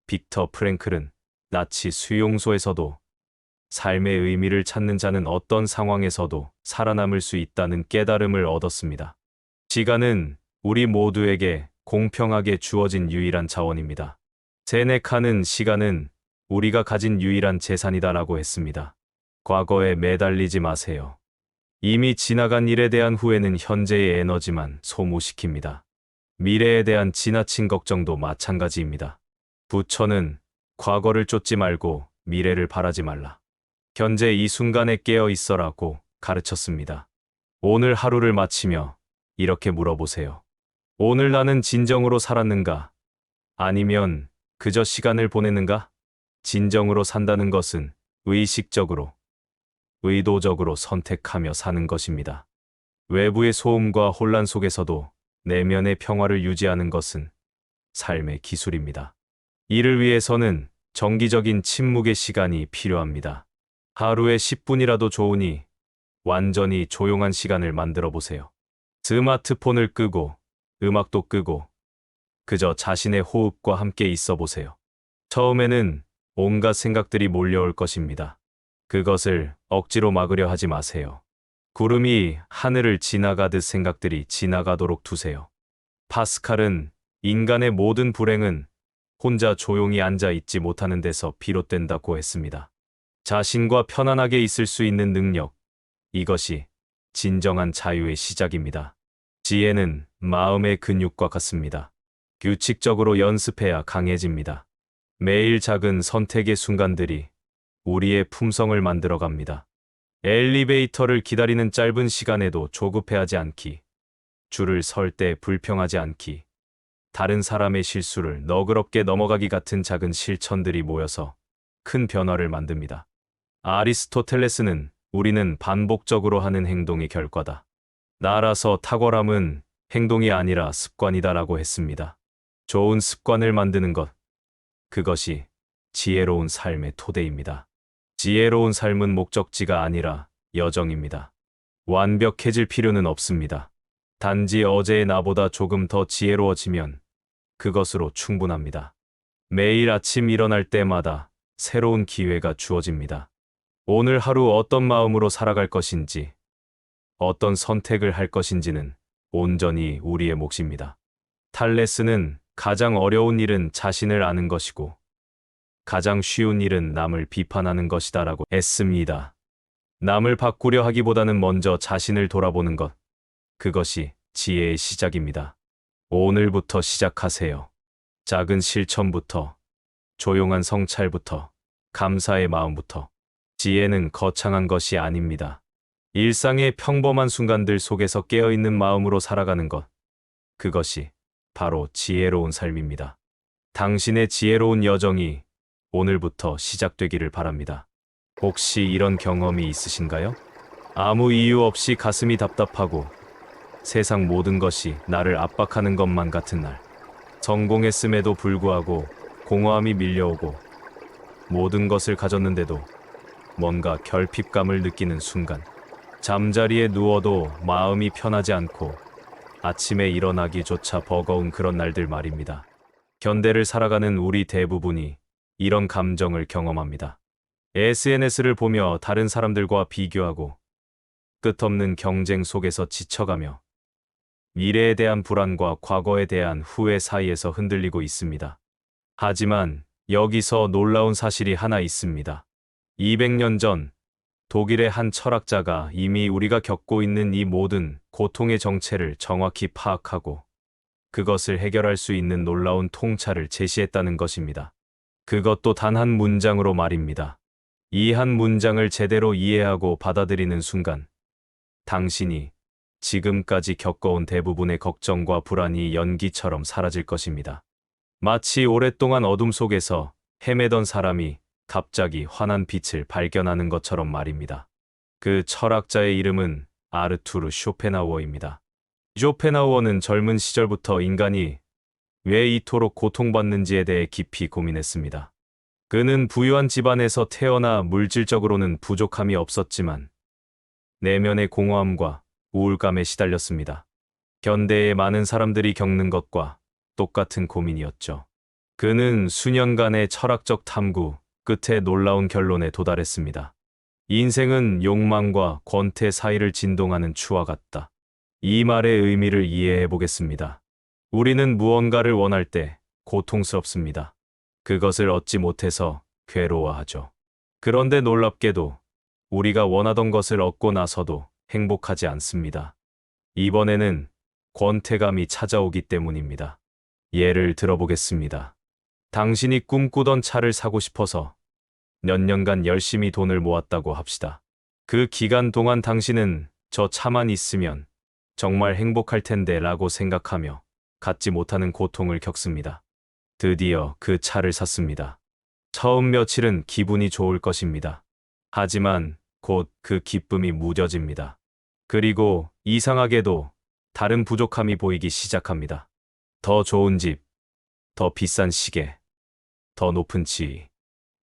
빅터 프랭클은 나치 수용소에서도 삶의 의미를 찾는 자는 어떤 상황에서도 살아남을 수 있다는 깨달음을 얻었습니다. 시간은 우리 모두에게 공평하게 주어진 유일한 자원입니다. 세네카는 시간은 우리가 가진 유일한 재산이다라고 했습니다. 과거에 매달리지 마세요. 이미 지나간 일에 대한 후회는 현재의 에너지만 소모시킵니다. 미래에 대한 지나친 걱정도 마찬가지입니다. 부처는 과거를 쫓지 말고 미래를 바라지 말라. 현재 이 순간에 깨어 있어라고 가르쳤습니다. 오늘 하루를 마치며 이렇게 물어보세요. 오늘 나는 진정으로 살았는가? 아니면 그저 시간을 보냈는가? 진정으로 산다는 것은 의식적으로, 의도적으로 선택하며 사는 것입니다. 외부의 소음과 혼란 속에서도 내면의 평화를 유지하는 것은 삶의 기술입니다. 이를 위해서는 정기적인 침묵의 시간이 필요합니다. 하루에 10분이라도 좋으니 완전히 조용한 시간을 만들어 보세요. 스마트폰을 끄고 음악도 끄고 그저 자신의 호흡과 함께 있어 보세요. 처음에는 온갖 생각들이 몰려올 것입니다. 그것을 억지로 막으려 하지 마세요. 구름이 하늘을 지나가듯 생각들이 지나가도록 두세요. 파스칼은 인간의 모든 불행은 혼자 조용히 앉아 있지 못하는 데서 비롯된다고 했습니다. 자신과 편안하게 있을 수 있는 능력, 이것이 진정한 자유의 시작입니다. 지혜는 마음의 근육과 같습니다. 규칙적으로 연습해야 강해집니다. 매일 작은 선택의 순간들이 우리의 품성을 만들어갑니다. 엘리베이터를 기다리는 짧은 시간에도 조급해하지 않기, 줄을 설 때 불평하지 않기, 다른 사람의 실수를 너그럽게 넘어가기 같은 작은 실천들이 모여서 큰 변화를 만듭니다. 아리스토텔레스는 우리는 반복적으로 하는 행동의 결과다. 나라서 탁월함은 행동이 아니라 습관이다라고 했습니다. 좋은 습관을 만드는 것, 그것이 지혜로운 삶의 토대입니다. 지혜로운 삶은 목적지가 아니라 여정입니다. 완벽해질 필요는 없습니다. 단지 어제의 나보다 조금 더 지혜로워지면 그것으로 충분합니다. 매일 아침 일어날 때마다 새로운 기회가 주어집니다. 오늘 하루 어떤 마음으로 살아갈 것인지, 어떤 선택을 할 것인지는 온전히 우리의 몫입니다. 탈레스는 가장 어려운 일은 자신을 아는 것이고 가장 쉬운 일은 남을 비판하는 것이다라고 했습니다. 남을 바꾸려 하기보다는 먼저 자신을 돌아보는 것, 그것이 지혜의 시작입니다. 오늘부터 시작하세요. 작은 실천부터, 조용한 성찰부터, 감사의 마음부터. 지혜는 거창한 것이 아닙니다. 일상의 평범한 순간들 속에서 깨어있는 마음으로 살아가는 것, 그것이 바로 지혜로운 삶입니다. 당신의 지혜로운 여정이 오늘부터 시작되기를 바랍니다. 혹시 이런 경험이 있으신가요? 아무 이유 없이 가슴이 답답하고 세상 모든 것이 나를 압박하는 것만 같은 날. 성공했음에도 불구하고 공허함이 밀려오고 모든 것을 가졌는데도 뭔가 결핍감을 느끼는 순간. 잠자리에 누워도 마음이 편하지 않고 아침에 일어나기조차 버거운 그런 날들 말입니다. 현대를 살아가는 우리 대부분이 이런 감정을 경험합니다. SNS를 보며 다른 사람들과 비교하고 끝없는 경쟁 속에서 지쳐가며 미래에 대한 불안과 과거에 대한 후회 사이에서 흔들리고 있습니다. 하지만 여기서 놀라운 사실이 하나 있습니다. 200년 전 독일의 한 철학자가 이미 우리가 겪고 있는 이 모든 고통의 정체를 정확히 파악하고 그것을 해결할 수 있는 놀라운 통찰을 제시했다는 것입니다. 그것도 단 한 문장으로 말입니다. 이 한 문장을 제대로 이해하고 받아들이는 순간 당신이 지금까지 겪어온 대부분의 걱정과 불안이 연기처럼 사라질 것입니다. 마치 오랫동안 어둠 속에서 헤매던 사람이 갑자기 환한 빛을 발견하는 것처럼 말입니다. 그 철학자의 이름은 아르투르 쇼펜하우어입니다. 쇼펜하우어는 젊은 시절부터 인간이 왜 이토록 고통받는지에 대해 깊이 고민했습니다. 그는 부유한 집안에서 태어나 물질적으로는 부족함이 없었지만 내면의 공허함과 우울감에 시달렸습니다. 현대의 많은 사람들이 겪는 것과 똑같은 고민이었죠. 그는 수년간의 철학적 탐구 끝에 놀라운 결론에 도달했습니다. 인생은 욕망과 권태 사이를 진동하는 추와 같다. 이 말의 의미를 이해해 보겠습니다. 우리는 무언가를 원할 때 고통스럽습니다. 그것을 얻지 못해서 괴로워하죠. 그런데 놀랍게도 우리가 원하던 것을 얻고 나서도 행복하지 않습니다. 이번에는 권태감이 찾아오기 때문입니다. 예를 들어보겠습니다. 당신이 꿈꾸던 차를 사고 싶어서 몇 년간 열심히 돈을 모았다고 합시다. 그 기간 동안 당신은 저 차만 있으면 정말 행복할 텐데 라고 생각하며 갖지 못하는 고통을 겪습니다. 드디어 그 차를 샀습니다. 처음 며칠은 기분이 좋을 것입니다. 하지만 곧 그 기쁨이 무뎌집니다. 그리고 이상하게도 다른 부족함이 보이기 시작합니다. 더 좋은 집, 더 비싼 시계, 더 높은 지위.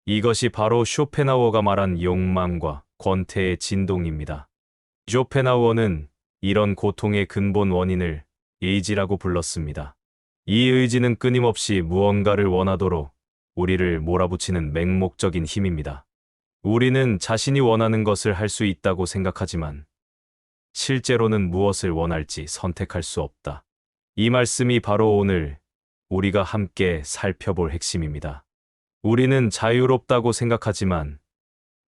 이것이 바로 쇼펜하우어가 말한 욕망과 권태의 진동입니다. 쇼펜하우어는 이런 고통의 근본 원인을 의지라고 불렀습니다. 이 의지는 끊임없이 무언가를 원하도록 우리를 몰아붙이는 맹목적인 힘입니다. 우리는 자신이 원하는 것을 할 수 있다고 생각하지만 실제로는 무엇을 원할지 선택할 수 없다. 이 말씀이 바로 오늘 우리가 함께 살펴볼 핵심입니다. 우리는 자유롭다고 생각하지만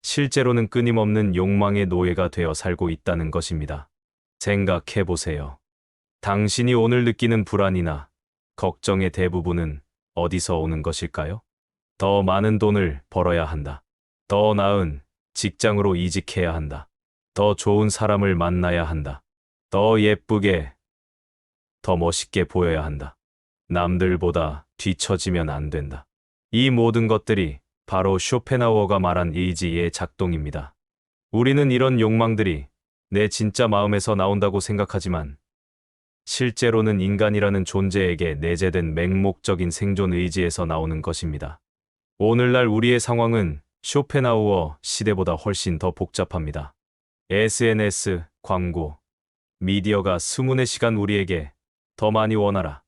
실제로는 끊임없는 욕망의 노예가 되어 살고 있다는 것입니다. 생각해 보세요. 당신이 오늘 느끼는 불안이나 걱정의 대부분은 어디서 오는 것일까요? 더 많은 돈을 벌어야 한다. 더 나은 직장으로 이직해야 한다. 더 좋은 사람을 만나야 한다. 더 예쁘게, 더 멋있게 보여야 한다. 남들보다 뒤처지면 안 된다. 이 모든 것들이 바로 쇼펜하우어가 말한 의지의 작동입니다. 우리는 이런 욕망들이 내 진짜 마음에서 나온다고 생각하지만 실제로는 인간이라는 존재에게 내재된 맹목적인 생존 의지에서 나오는 것입니다. 오늘날 우리의 상황은 쇼펜하우어 시대보다 훨씬 더 복잡합니다. SNS, 광고, 미디어가 수문의 시간 우리에게 더 많이 원하라,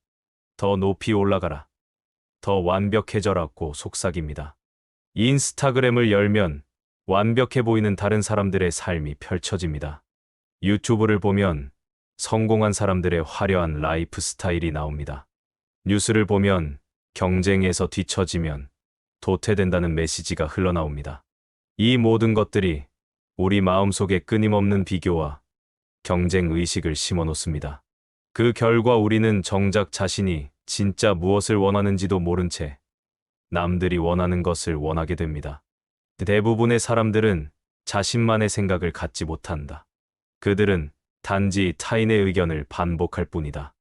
더 높이 올라가라, 더 완벽해져라고 속삭입니다. 인스타그램을 열면 완벽해 보이는 다른 사람들의 삶이 펼쳐집니다. 유튜브를 보면 성공한 사람들의 화려한 라이프 스타일이 나옵니다. 뉴스를 보면 경쟁에서 뒤처지면 도태된다는 메시지가 흘러나옵니다. 이 모든 것들이 우리 마음속에 끊임없는 비교와 경쟁 의식을 심어놓습니다. 그 결과 우리는 정작 자신이 진짜 무엇을 원하는지도 모른 채 남들이 원하는 것을 원하게 됩니다. 대부분의 사람들은 자신만의 생각을 갖지 못한다. 그들은 단지 타인의 의견을 반복할 뿐이다.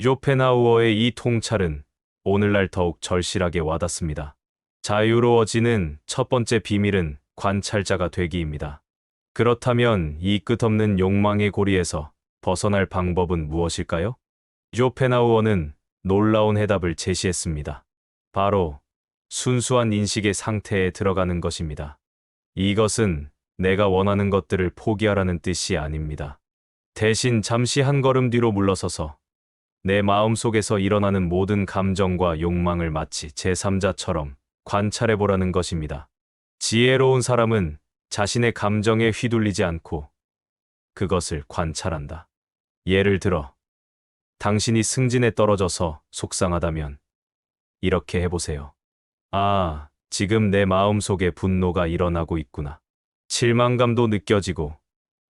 쇼펜하우어의 이 통찰은 오늘날 더욱 절실하게 와닿습니다. 자유로워지는 첫 번째 비밀은 관찰자가 되기입니다. 그렇다면 이 끝없는 욕망의 고리에서 벗어날 방법은 무엇일까요? 쇼펜하우어는 놀라운 해답을 제시했습니다. 바로 순수한 인식의 상태에 들어가는 것입니다. 이것은 내가 원하는 것들을 포기하라는 뜻이 아닙니다. 대신 잠시 한 걸음 뒤로 물러서서 내 마음 속에서 일어나는 모든 감정과 욕망을 마치 제3자처럼 관찰해 보라는 것입니다. 지혜로운 사람은 자신의 감정에 휘둘리지 않고 그것을 관찰한다. 예를 들어, 당신이 승진에 떨어져서 속상하다면 이렇게 해보세요. 아, 지금 내 마음 속에 분노가 일어나고 있구나. 실망감도 느껴지고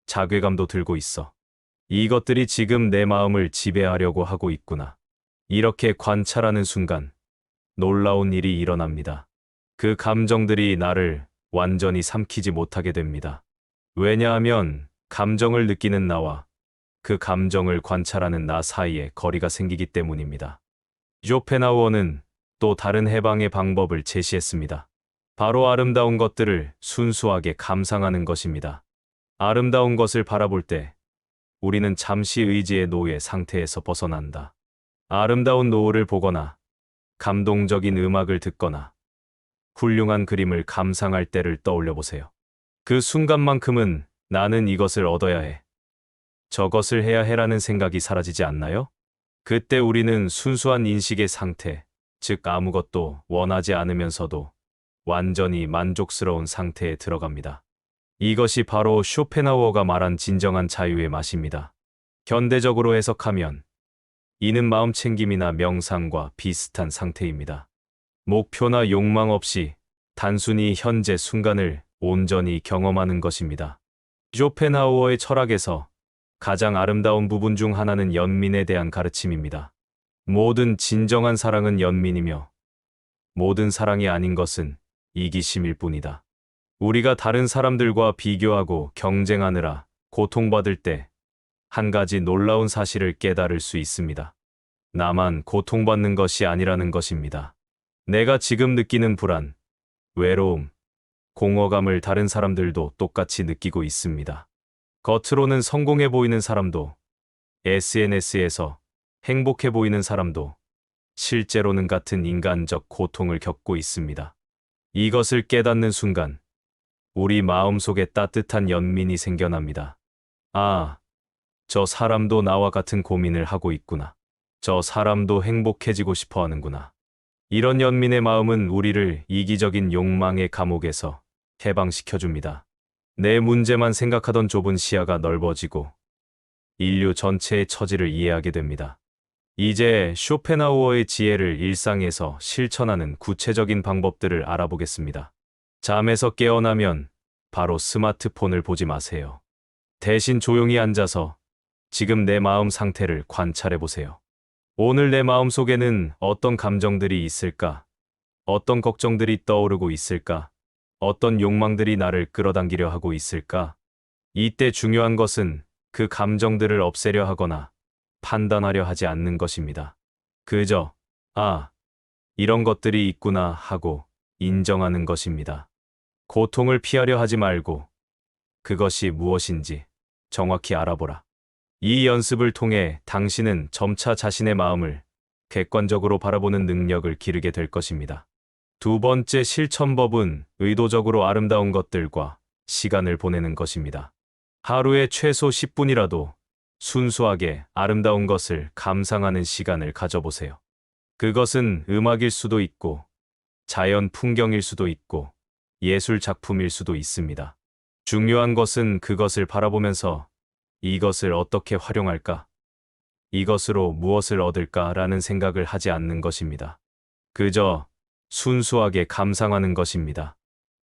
자괴감도 들고 있어. 이것들이 지금 내 마음을 지배하려고 하고 있구나. 이렇게 관찰하는 순간 놀라운 일이 일어납니다. 그 감정들이 나를 완전히 삼키지 못하게 됩니다. 왜냐하면 감정을 느끼는 나와 그 감정을 관찰하는 나 사이에 거리가 생기기 때문입니다. 쇼펜하우어는 또 다른 해방의 방법을 제시했습니다. 바로 아름다운 것들을 순수하게 감상하는 것입니다. 아름다운 것을 바라볼 때 우리는 잠시 의지의 노예 상태에서 벗어난다. 아름다운 노을을 보거나 감동적인 음악을 듣거나 훌륭한 그림을 감상할 때를 떠올려 보세요. 그 순간만큼은 나는 이것을 얻어야 해. 저것을 해야 해라는 생각이 사라지지 않나요? 그때 우리는 순수한 인식의 상태, 즉 아무것도 원하지 않으면서도 완전히 만족스러운 상태에 들어갑니다. 이것이 바로 쇼펜하우어가 말한 진정한 자유의 맛입니다. 현대적으로 해석하면 이는 마음챙김이나 명상과 비슷한 상태입니다. 목표나 욕망 없이 단순히 현재 순간을 온전히 경험하는 것입니다. 쇼펜하우어의 철학에서 가장 아름다운 부분 중 하나는 연민에 대한 가르침입니다. 모든 진정한 사랑은 연민이며 모든 사랑이 아닌 것은 이기심일 뿐이다. 우리가 다른 사람들과 비교하고 경쟁하느라 고통받을 때 한 가지 놀라운 사실을 깨달을 수 있습니다. 나만 고통받는 것이 아니라는 것입니다. 내가 지금 느끼는 불안, 외로움, 공허감을 다른 사람들도 똑같이 느끼고 있습니다. 겉으로는 성공해 보이는 사람도, SNS에서 행복해 보이는 사람도 실제로는 같은 인간적 고통을 겪고 있습니다. 이것을 깨닫는 순간 우리 마음속에 따뜻한 연민이 생겨납니다. 아, 저 사람도 나와 같은 고민을 하고 있구나. 저 사람도 행복해지고 싶어 하는구나. 이런 연민의 마음은 우리를 이기적인 욕망의 감옥에서 해방시켜줍니다. 내 문제만 생각하던 좁은 시야가 넓어지고 인류 전체의 처지를 이해하게 됩니다. 이제 쇼펜하우어의 지혜를 일상에서 실천하는 구체적인 방법들을 알아보겠습니다. 잠에서 깨어나면 바로 스마트폰을 보지 마세요. 대신 조용히 앉아서 지금 내 마음 상태를 관찰해 보세요. 오늘 내 마음 속에는 어떤 감정들이 있을까? 어떤 걱정들이 떠오르고 있을까? 어떤 욕망들이 나를 끌어당기려 하고 있을까? 이때 중요한 것은 그 감정들을 없애려 하거나 판단하려 하지 않는 것입니다. 그저, 아, 이런 것들이 있구나 하고 인정하는 것입니다. 고통을 피하려 하지 말고 그것이 무엇인지 정확히 알아보라. 이 연습을 통해 당신은 점차 자신의 마음을 객관적으로 바라보는 능력을 기르게 될 것입니다. 두 번째 실천법은 의도적으로 아름다운 것들과 시간을 보내는 것입니다. 하루에 최소 10분이라도 순수하게 아름다운 것을 감상하는 시간을 가져보세요. 그것은 음악일 수도 있고, 자연 풍경일 수도 있고, 예술 작품일 수도 있습니다. 중요한 것은 그것을 바라보면서 이것을 어떻게 활용할까? 이것으로 무엇을 얻을까라는 생각을 하지 않는 것입니다. 그저 순수하게 감상하는 것입니다.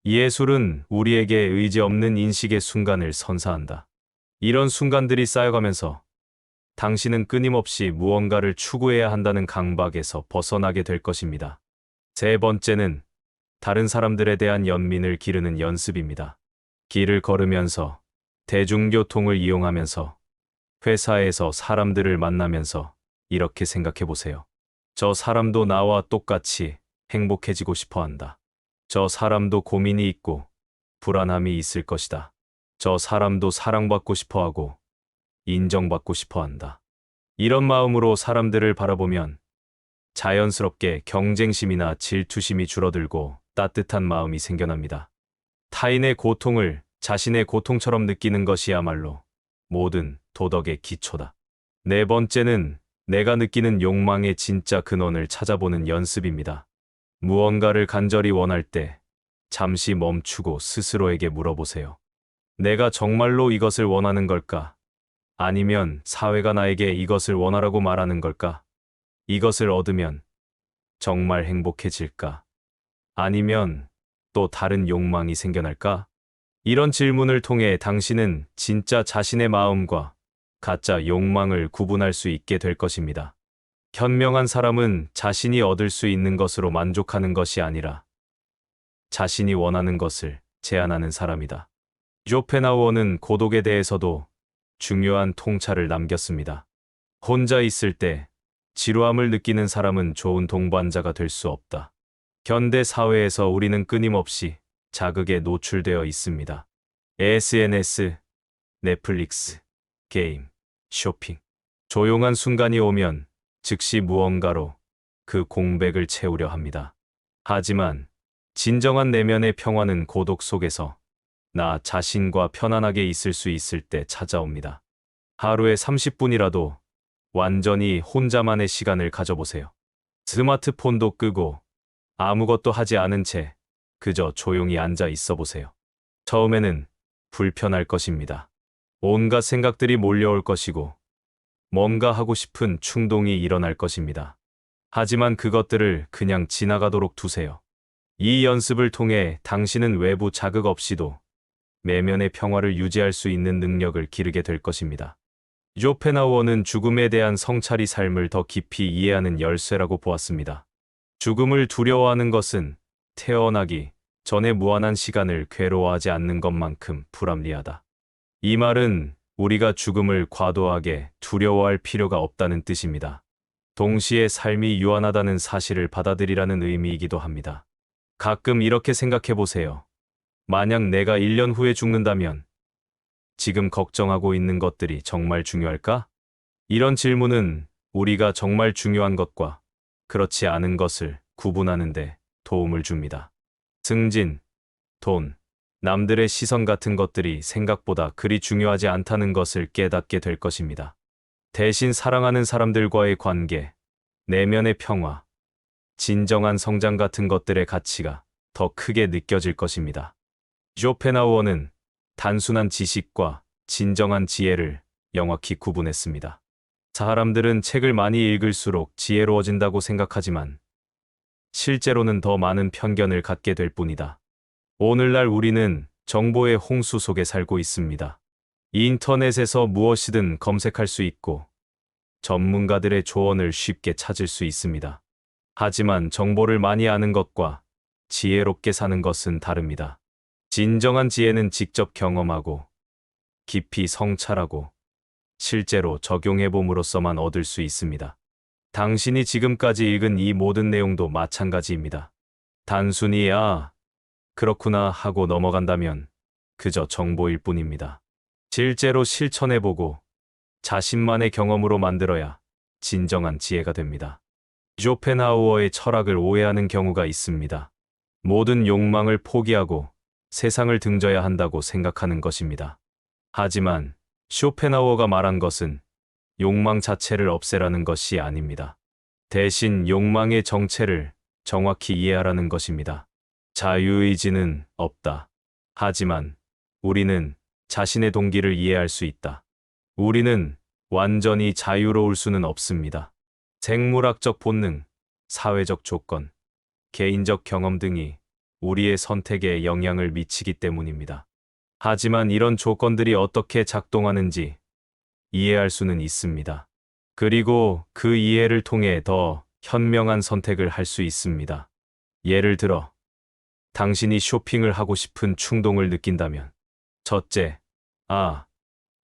예술은 우리에게 의지 없는 인식의 순간을 선사한다. 이런 순간들이 쌓여가면서 당신은 끊임없이 무언가를 추구해야 한다는 강박에서 벗어나게 될 것입니다. 세 번째는 다른 사람들에 대한 연민을 기르는 연습입니다. 길을 걸으면서, 대중교통을 이용하면서, 회사에서 사람들을 만나면서 이렇게 생각해 보세요. 저 사람도 나와 똑같이 행복해지고 싶어 한다. 저 사람도 고민이 있고 불안함이 있을 것이다. 저 사람도 사랑받고 싶어 하고 인정받고 싶어 한다. 이런 마음으로 사람들을 바라보면 자연스럽게 경쟁심이나 질투심이 줄어들고 따뜻한 마음이 생겨납니다. 타인의 고통을 자신의 고통처럼 느끼는 것이야말로 모든 도덕의 기초다. 네 번째는 내가 느끼는 욕망의 진짜 근원을 찾아보는 연습입니다. 무언가를 간절히 원할 때 잠시 멈추고 스스로에게 물어보세요. 내가 정말로 이것을 원하는 걸까? 아니면 사회가 나에게 이것을 원하라고 말하는 걸까? 이것을 얻으면 정말 행복해질까? 아니면 또 다른 욕망이 생겨날까? 이런 질문을 통해 당신은 진짜 자신의 마음과 가짜 욕망을 구분할 수 있게 될 것입니다. 현명한 사람은 자신이 얻을 수 있는 것으로 만족하는 것이 아니라 자신이 원하는 것을 제한하는 사람이다. 쇼펜하우어는 고독에 대해서도 중요한 통찰을 남겼습니다. 혼자 있을 때 지루함을 느끼는 사람은 좋은 동반자가 될 수 없다. 현대 사회에서 우리는 끊임없이 자극에 노출되어 있습니다. SNS, 넷플릭스, 게임, 쇼핑. 조용한 순간이 오면 즉시 무언가로 그 공백을 채우려 합니다. 하지만 진정한 내면의 평화는 고독 속에서 나 자신과 편안하게 있을 수 있을 때 찾아옵니다. 하루에 30분이라도 완전히 혼자만의 시간을 가져보세요. 스마트폰도 끄고 아무것도 하지 않은 채 그저 조용히 앉아 있어 보세요. 처음에는 불편할 것입니다. 온갖 생각들이 몰려올 것이고 뭔가 하고 싶은 충동이 일어날 것입니다. 하지만 그것들을 그냥 지나가도록 두세요. 이 연습을 통해 당신은 외부 자극 없이도 내면의 평화를 유지할 수 있는 능력을 기르게 될 것입니다. 쇼펜하우어는 죽음에 대한 성찰이 삶을 더 깊이 이해하는 열쇠라고 보았습니다. 죽음을 두려워하는 것은 태어나기 전에 무한한 시간을 괴로워하지 않는 것만큼 불합리하다. 이 말은 우리가 죽음을 과도하게 두려워할 필요가 없다는 뜻입니다. 동시에 삶이 유한하다는 사실을 받아들이라는 의미이기도 합니다. 가끔 이렇게 생각해 보세요. 만약 내가 1년 후에 죽는다면 지금 걱정하고 있는 것들이 정말 중요할까? 이런 질문은 우리가 정말 중요한 것과 그렇지 않은 것을 구분하는데 도움을 줍니다. 승진, 돈, 남들의 시선 같은 것들이 생각보다 그리 중요하지 않다는 것을 깨닫게 될 것입니다. 대신 사랑하는 사람들과의 관계, 내면의 평화, 진정한 성장 같은 것들의 가치가 더 크게 느껴질 것입니다. 쇼펜하우어는 단순한 지식과 진정한 지혜를 명확히 구분했습니다. 사람들은 책을 많이 읽을수록 지혜로워진다고 생각하지만 실제로는 더 많은 편견을 갖게 될 뿐이다. 오늘날 우리는 정보의 홍수 속에 살고 있습니다. 인터넷에서 무엇이든 검색할 수 있고 전문가들의 조언을 쉽게 찾을 수 있습니다. 하지만 정보를 많이 아는 것과 지혜롭게 사는 것은 다릅니다. 진정한 지혜는 직접 경험하고 깊이 성찰하고 실제로 적용해봄으로써만 얻을 수 있습니다. 당신이 지금까지 읽은 이 모든 내용도 마찬가지입니다. 단순히 그렇구나 하고 넘어간다면 그저 정보일 뿐입니다. 실제로 실천해보고 자신만의 경험으로 만들어야 진정한 지혜가 됩니다. 쇼펜하우어의 철학을 오해하는 경우가 있습니다. 모든 욕망을 포기하고 세상을 등져야 한다고 생각하는 것입니다. 하지만 쇼펜하우어가 말한 것은 욕망 자체를 없애라는 것이 아닙니다. 대신 욕망의 정체를 정확히 이해하라는 것입니다. 자유의지는 없다. 하지만 우리는 자신의 동기를 이해할 수 있다. 우리는 완전히 자유로울 수는 없습니다. 생물학적 본능, 사회적 조건, 개인적 경험 등이 우리의 선택에 영향을 미치기 때문입니다. 하지만 이런 조건들이 어떻게 작동하는지 이해할 수는 있습니다. 그리고 그 이해를 통해 더 현명한 선택을 할 수 있습니다. 예를 들어, 당신이 쇼핑을 하고 싶은 충동을 느낀다면, 첫째,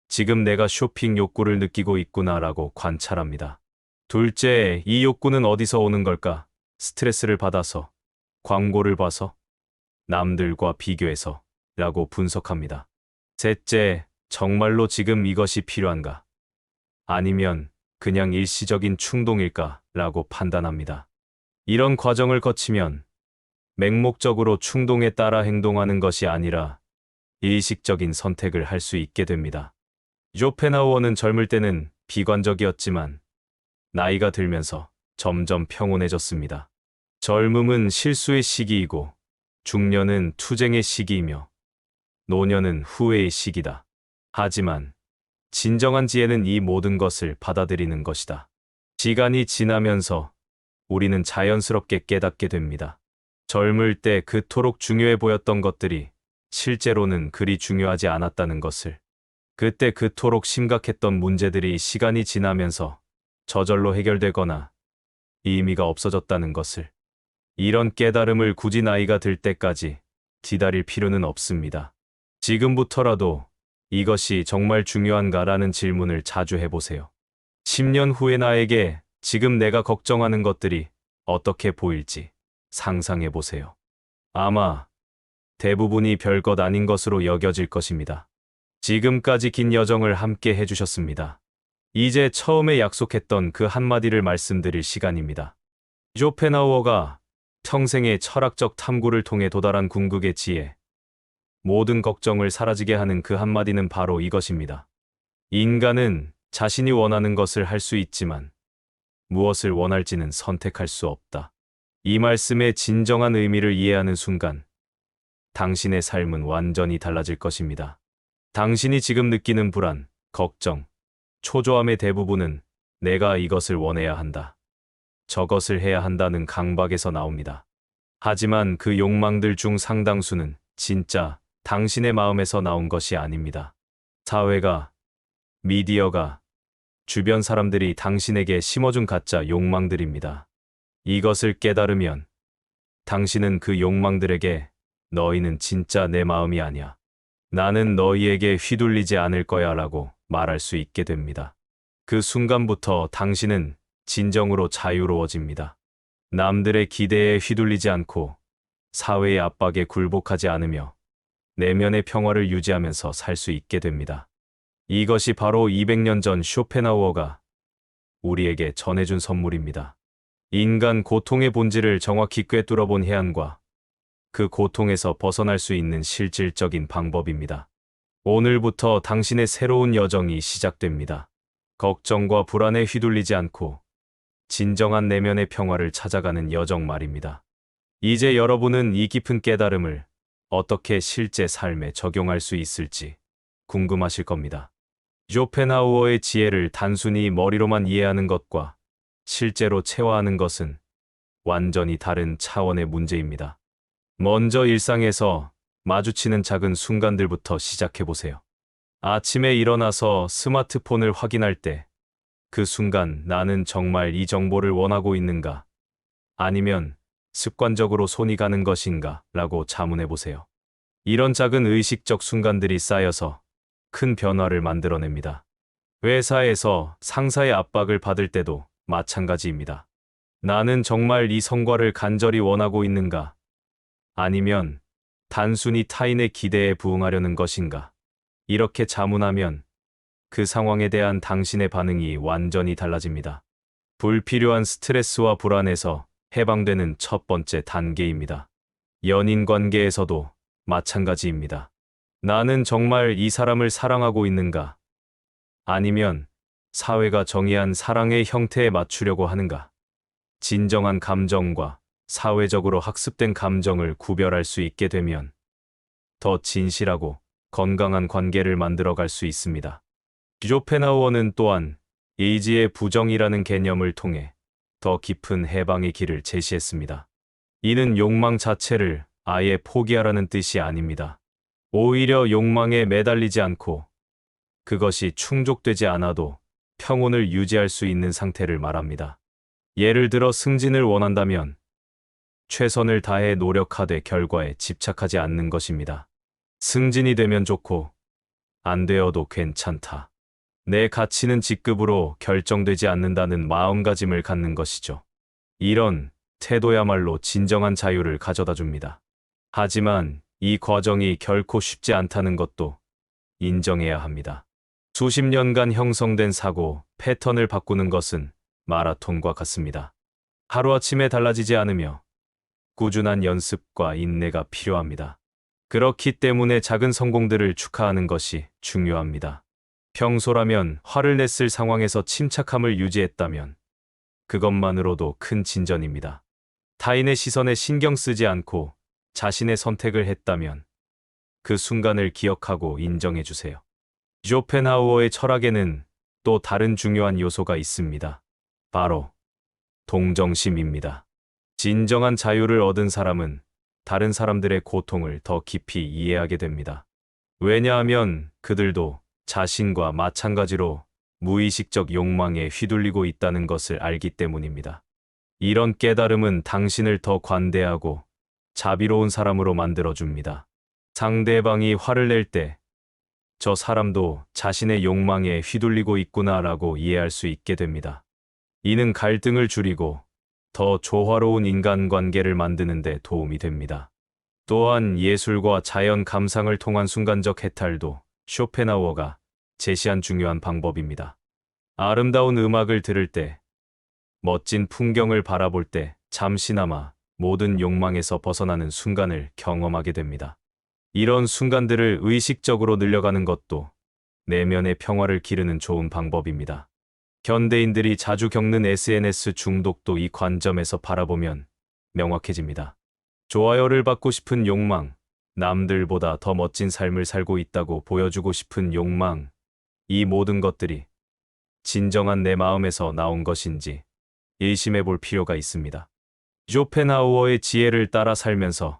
지금 내가 쇼핑 욕구를 느끼고 있구나라고 관찰합니다. 둘째, 이 욕구는 어디서 오는 걸까? 스트레스를 받아서, 광고를 봐서, 남들과 비교해서 라고 분석합니다. 셋째, 정말로 지금 이것이 필요한가? 아니면 그냥 일시적인 충동일까라고 판단합니다. 이런 과정을 거치면 맹목적으로 충동에 따라 행동하는 것이 아니라 의식적인 선택을 할 수 있게 됩니다. 쇼펜하우어는 젊을 때는 비관적이었지만 나이가 들면서 점점 평온해졌습니다. 젊음은 실수의 시기이고 중년은 투쟁의 시기이며 노년은 후회의 시기다. 하지만 진정한 지혜는 이 모든 것을 받아들이는 것이다. 시간이 지나면서 우리는 자연스럽게 깨닫게 됩니다. 젊을 때 그토록 중요해 보였던 것들이 실제로는 그리 중요하지 않았다는 것을. 그때 그토록 심각했던 문제들이 시간이 지나면서 저절로 해결되거나 의미가 없어졌다는 것을. 이런 깨달음을 굳이 나이가 들 때까지 기다릴 필요는 없습니다. 지금부터라도 이것이 정말 중요한가라는 질문을 자주 해보세요. 10년 후의 나에게 지금 내가 걱정하는 것들이 어떻게 보일지 상상해보세요. 아마 대부분이 별것 아닌 것으로 여겨질 것입니다. 지금까지 긴 여정을 함께 해주셨습니다. 이제 처음에 약속했던 그 한마디를 말씀드릴 시간입니다. 쇼펜하우어가 평생의 철학적 탐구를 통해 도달한 궁극의 지혜, 모든 걱정을 사라지게 하는 그 한마디는 바로 이것입니다. 인간은 자신이 원하는 것을 할 수 있지만 무엇을 원할지는 선택할 수 없다. 이 말씀의 진정한 의미를 이해하는 순간 당신의 삶은 완전히 달라질 것입니다. 당신이 지금 느끼는 불안, 걱정, 초조함의 대부분은 내가 이것을 원해야 한다, 저것을 해야 한다는 강박에서 나옵니다. 하지만 그 욕망들 중 상당수는 진짜 당신의 마음에서 나온 것이 아닙니다. 사회가, 미디어가, 주변 사람들이 당신에게 심어준 가짜 욕망들입니다. 이것을 깨달으면 당신은 그 욕망들에게 너희는 진짜 내 마음이 아니야, 나는 너희에게 휘둘리지 않을 거야 라고 말할 수 있게 됩니다. 그 순간부터 당신은 진정으로 자유로워집니다. 남들의 기대에 휘둘리지 않고 사회의 압박에 굴복하지 않으며 내면의 평화를 유지하면서 살 수 있게 됩니다. 이것이 바로 200년 전 쇼펜하우어가 우리에게 전해준 선물입니다. 인간 고통의 본질을 정확히 꿰뚫어본 해안과 그 고통에서 벗어날 수 있는 실질적인 방법입니다. 오늘부터 당신의 새로운 여정이 시작됩니다. 걱정과 불안에 휘둘리지 않고 진정한 내면의 평화를 찾아가는 여정 말입니다. 이제 여러분은 이 깊은 깨달음을 어떻게 실제 삶에 적용할 수 있을지 궁금하실 겁니다. 쇼펜하우어의 지혜를 단순히 머리로만 이해하는 것과 실제로 체화하는 것은 완전히 다른 차원의 문제입니다. 먼저 일상에서 마주치는 작은 순간들부터 시작해보세요. 아침에 일어나서 스마트폰을 확인할 때 그 순간 나는 정말 이 정보를 원하고 있는가? 아니면 습관적으로 손이 가는 것인가? 라고 자문해보세요. 이런 작은 의식적 순간들이 쌓여서 큰 변화를 만들어냅니다. 회사에서 상사의 압박을 받을 때도 마찬가지입니다. 나는 정말 이 성과를 간절히 원하고 있는가? 아니면 단순히 타인의 기대에 부응하려는 것인가? 이렇게 자문하면 그 상황에 대한 당신의 반응이 완전히 달라집니다. 불필요한 스트레스와 불안에서 해방되는 첫 번째 단계입니다. 연인 관계에서도 마찬가지입니다. 나는 정말 이 사람을 사랑하고 있는가? 아니면 사회가 정의한 사랑의 형태에 맞추려고 하는가? 진정한 감정과 사회적으로 학습된 감정을 구별할 수 있게 되면 더 진실하고 건강한 관계를 만들어갈 수 있습니다. 쇼펜하우어는 또한 에이지의 부정이라는 개념을 통해 더 깊은 해방의 길을 제시했습니다. 이는 욕망 자체를 아예 포기하라는 뜻이 아닙니다. 오히려 욕망에 매달리지 않고 그것이 충족되지 않아도 평온을 유지할 수 있는 상태를 말합니다. 예를 들어 승진을 원한다면 최선을 다해 노력하되 결과에 집착하지 않는 것입니다. 승진이 되면 좋고 안 되어도 괜찮다. 내 가치는 직급으로 결정되지 않는다는 마음가짐을 갖는 것이죠. 이런 태도야말로 진정한 자유를 가져다 줍니다. 하지만 이 과정이 결코 쉽지 않다는 것도 인정해야 합니다. 수십 년간 형성된 사고 패턴을 바꾸는 것은 마라톤과 같습니다. 하루아침에 달라지지 않으며 꾸준한 연습과 인내가 필요합니다. 그렇기 때문에 작은 성공들을 축하하는 것이 중요합니다. 평소라면 화를 냈을 상황에서 침착함을 유지했다면 그것만으로도 큰 진전입니다. 타인의 시선에 신경 쓰지 않고 자신의 선택을 했다면 그 순간을 기억하고 인정해 주세요. 쇼펜하우어의 철학에는 또 다른 중요한 요소가 있습니다. 바로 동정심입니다. 진정한 자유를 얻은 사람은 다른 사람들의 고통을 더 깊이 이해하게 됩니다. 왜냐하면 그들도 자신과 마찬가지로 무의식적 욕망에 휘둘리고 있다는 것을 알기 때문입니다. 이런 깨달음은 당신을 더 관대하고 자비로운 사람으로 만들어줍니다. 상대방이 화를 낼 때 저 사람도 자신의 욕망에 휘둘리고 있구나라고 이해할 수 있게 됩니다. 이는 갈등을 줄이고 더 조화로운 인간관계를 만드는 데 도움이 됩니다. 또한 예술과 자연 감상을 통한 순간적 해탈도 쇼펜하우어가 제시한 중요한 방법입니다. 아름다운 음악을 들을 때, 멋진 풍경을 바라볼 때 잠시나마 모든 욕망에서 벗어나는 순간을 경험하게 됩니다. 이런 순간들을 의식적으로 늘려가는 것도 내면의 평화를 기르는 좋은 방법입니다. 현대인들이 자주 겪는 SNS 중독도 이 관점에서 바라보면 명확해집니다. 좋아요를 받고 싶은 욕망, 남들보다 더 멋진 삶을 살고 있다고 보여주고 싶은 욕망, 이 모든 것들이 진정한 내 마음에서 나온 것인지 의심해 볼 필요가 있습니다. 쇼펜하우어의 지혜를 따라 살면서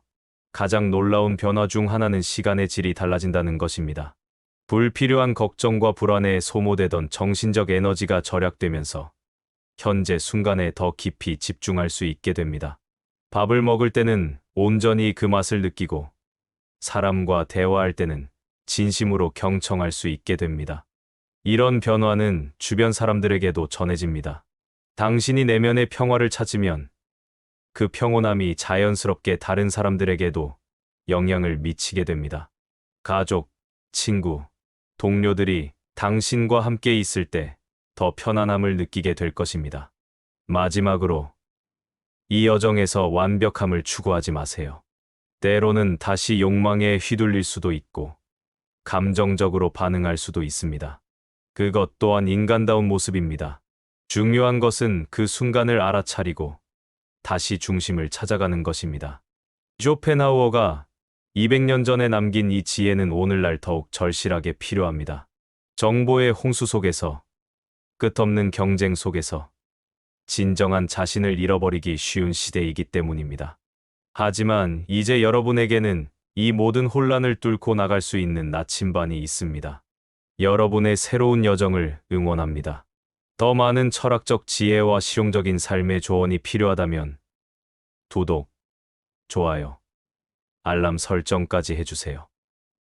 가장 놀라운 변화 중 하나는 시간의 질이 달라진다는 것입니다. 불필요한 걱정과 불안에 소모되던 정신적 에너지가 절약되면서 현재 순간에 더 깊이 집중할 수 있게 됩니다. 밥을 먹을 때는 온전히 그 맛을 느끼고 사람과 대화할 때는 진심으로 경청할 수 있게 됩니다. 이런 변화는 주변 사람들에게도 전해집니다. 당신이 내면의 평화를 찾으면 그 평온함이 자연스럽게 다른 사람들에게도 영향을 미치게 됩니다. 가족, 친구, 동료들이 당신과 함께 있을 때 더 편안함을 느끼게 될 것입니다. 마지막으로 이 여정에서 완벽함을 추구하지 마세요. 때로는 다시 욕망에 휘둘릴 수도 있고 감정적으로 반응할 수도 있습니다. 그것 또한 인간다운 모습입니다. 중요한 것은 그 순간을 알아차리고 다시 중심을 찾아가는 것입니다. 쇼펜하우어가 200년 전에 남긴 이 지혜는 오늘날 더욱 절실하게 필요합니다. 정보의 홍수 속에서, 끝없는 경쟁 속에서 진정한 자신을 잃어버리기 쉬운 시대이기 때문입니다. 하지만 이제 여러분에게는 이 모든 혼란을 뚫고 나갈 수 있는 나침반이 있습니다. 여러분의 새로운 여정을 응원합니다. 더 많은 철학적 지혜와 실용적인 삶의 조언이 필요하다면 구독, 좋아요, 알람 설정까지 해주세요.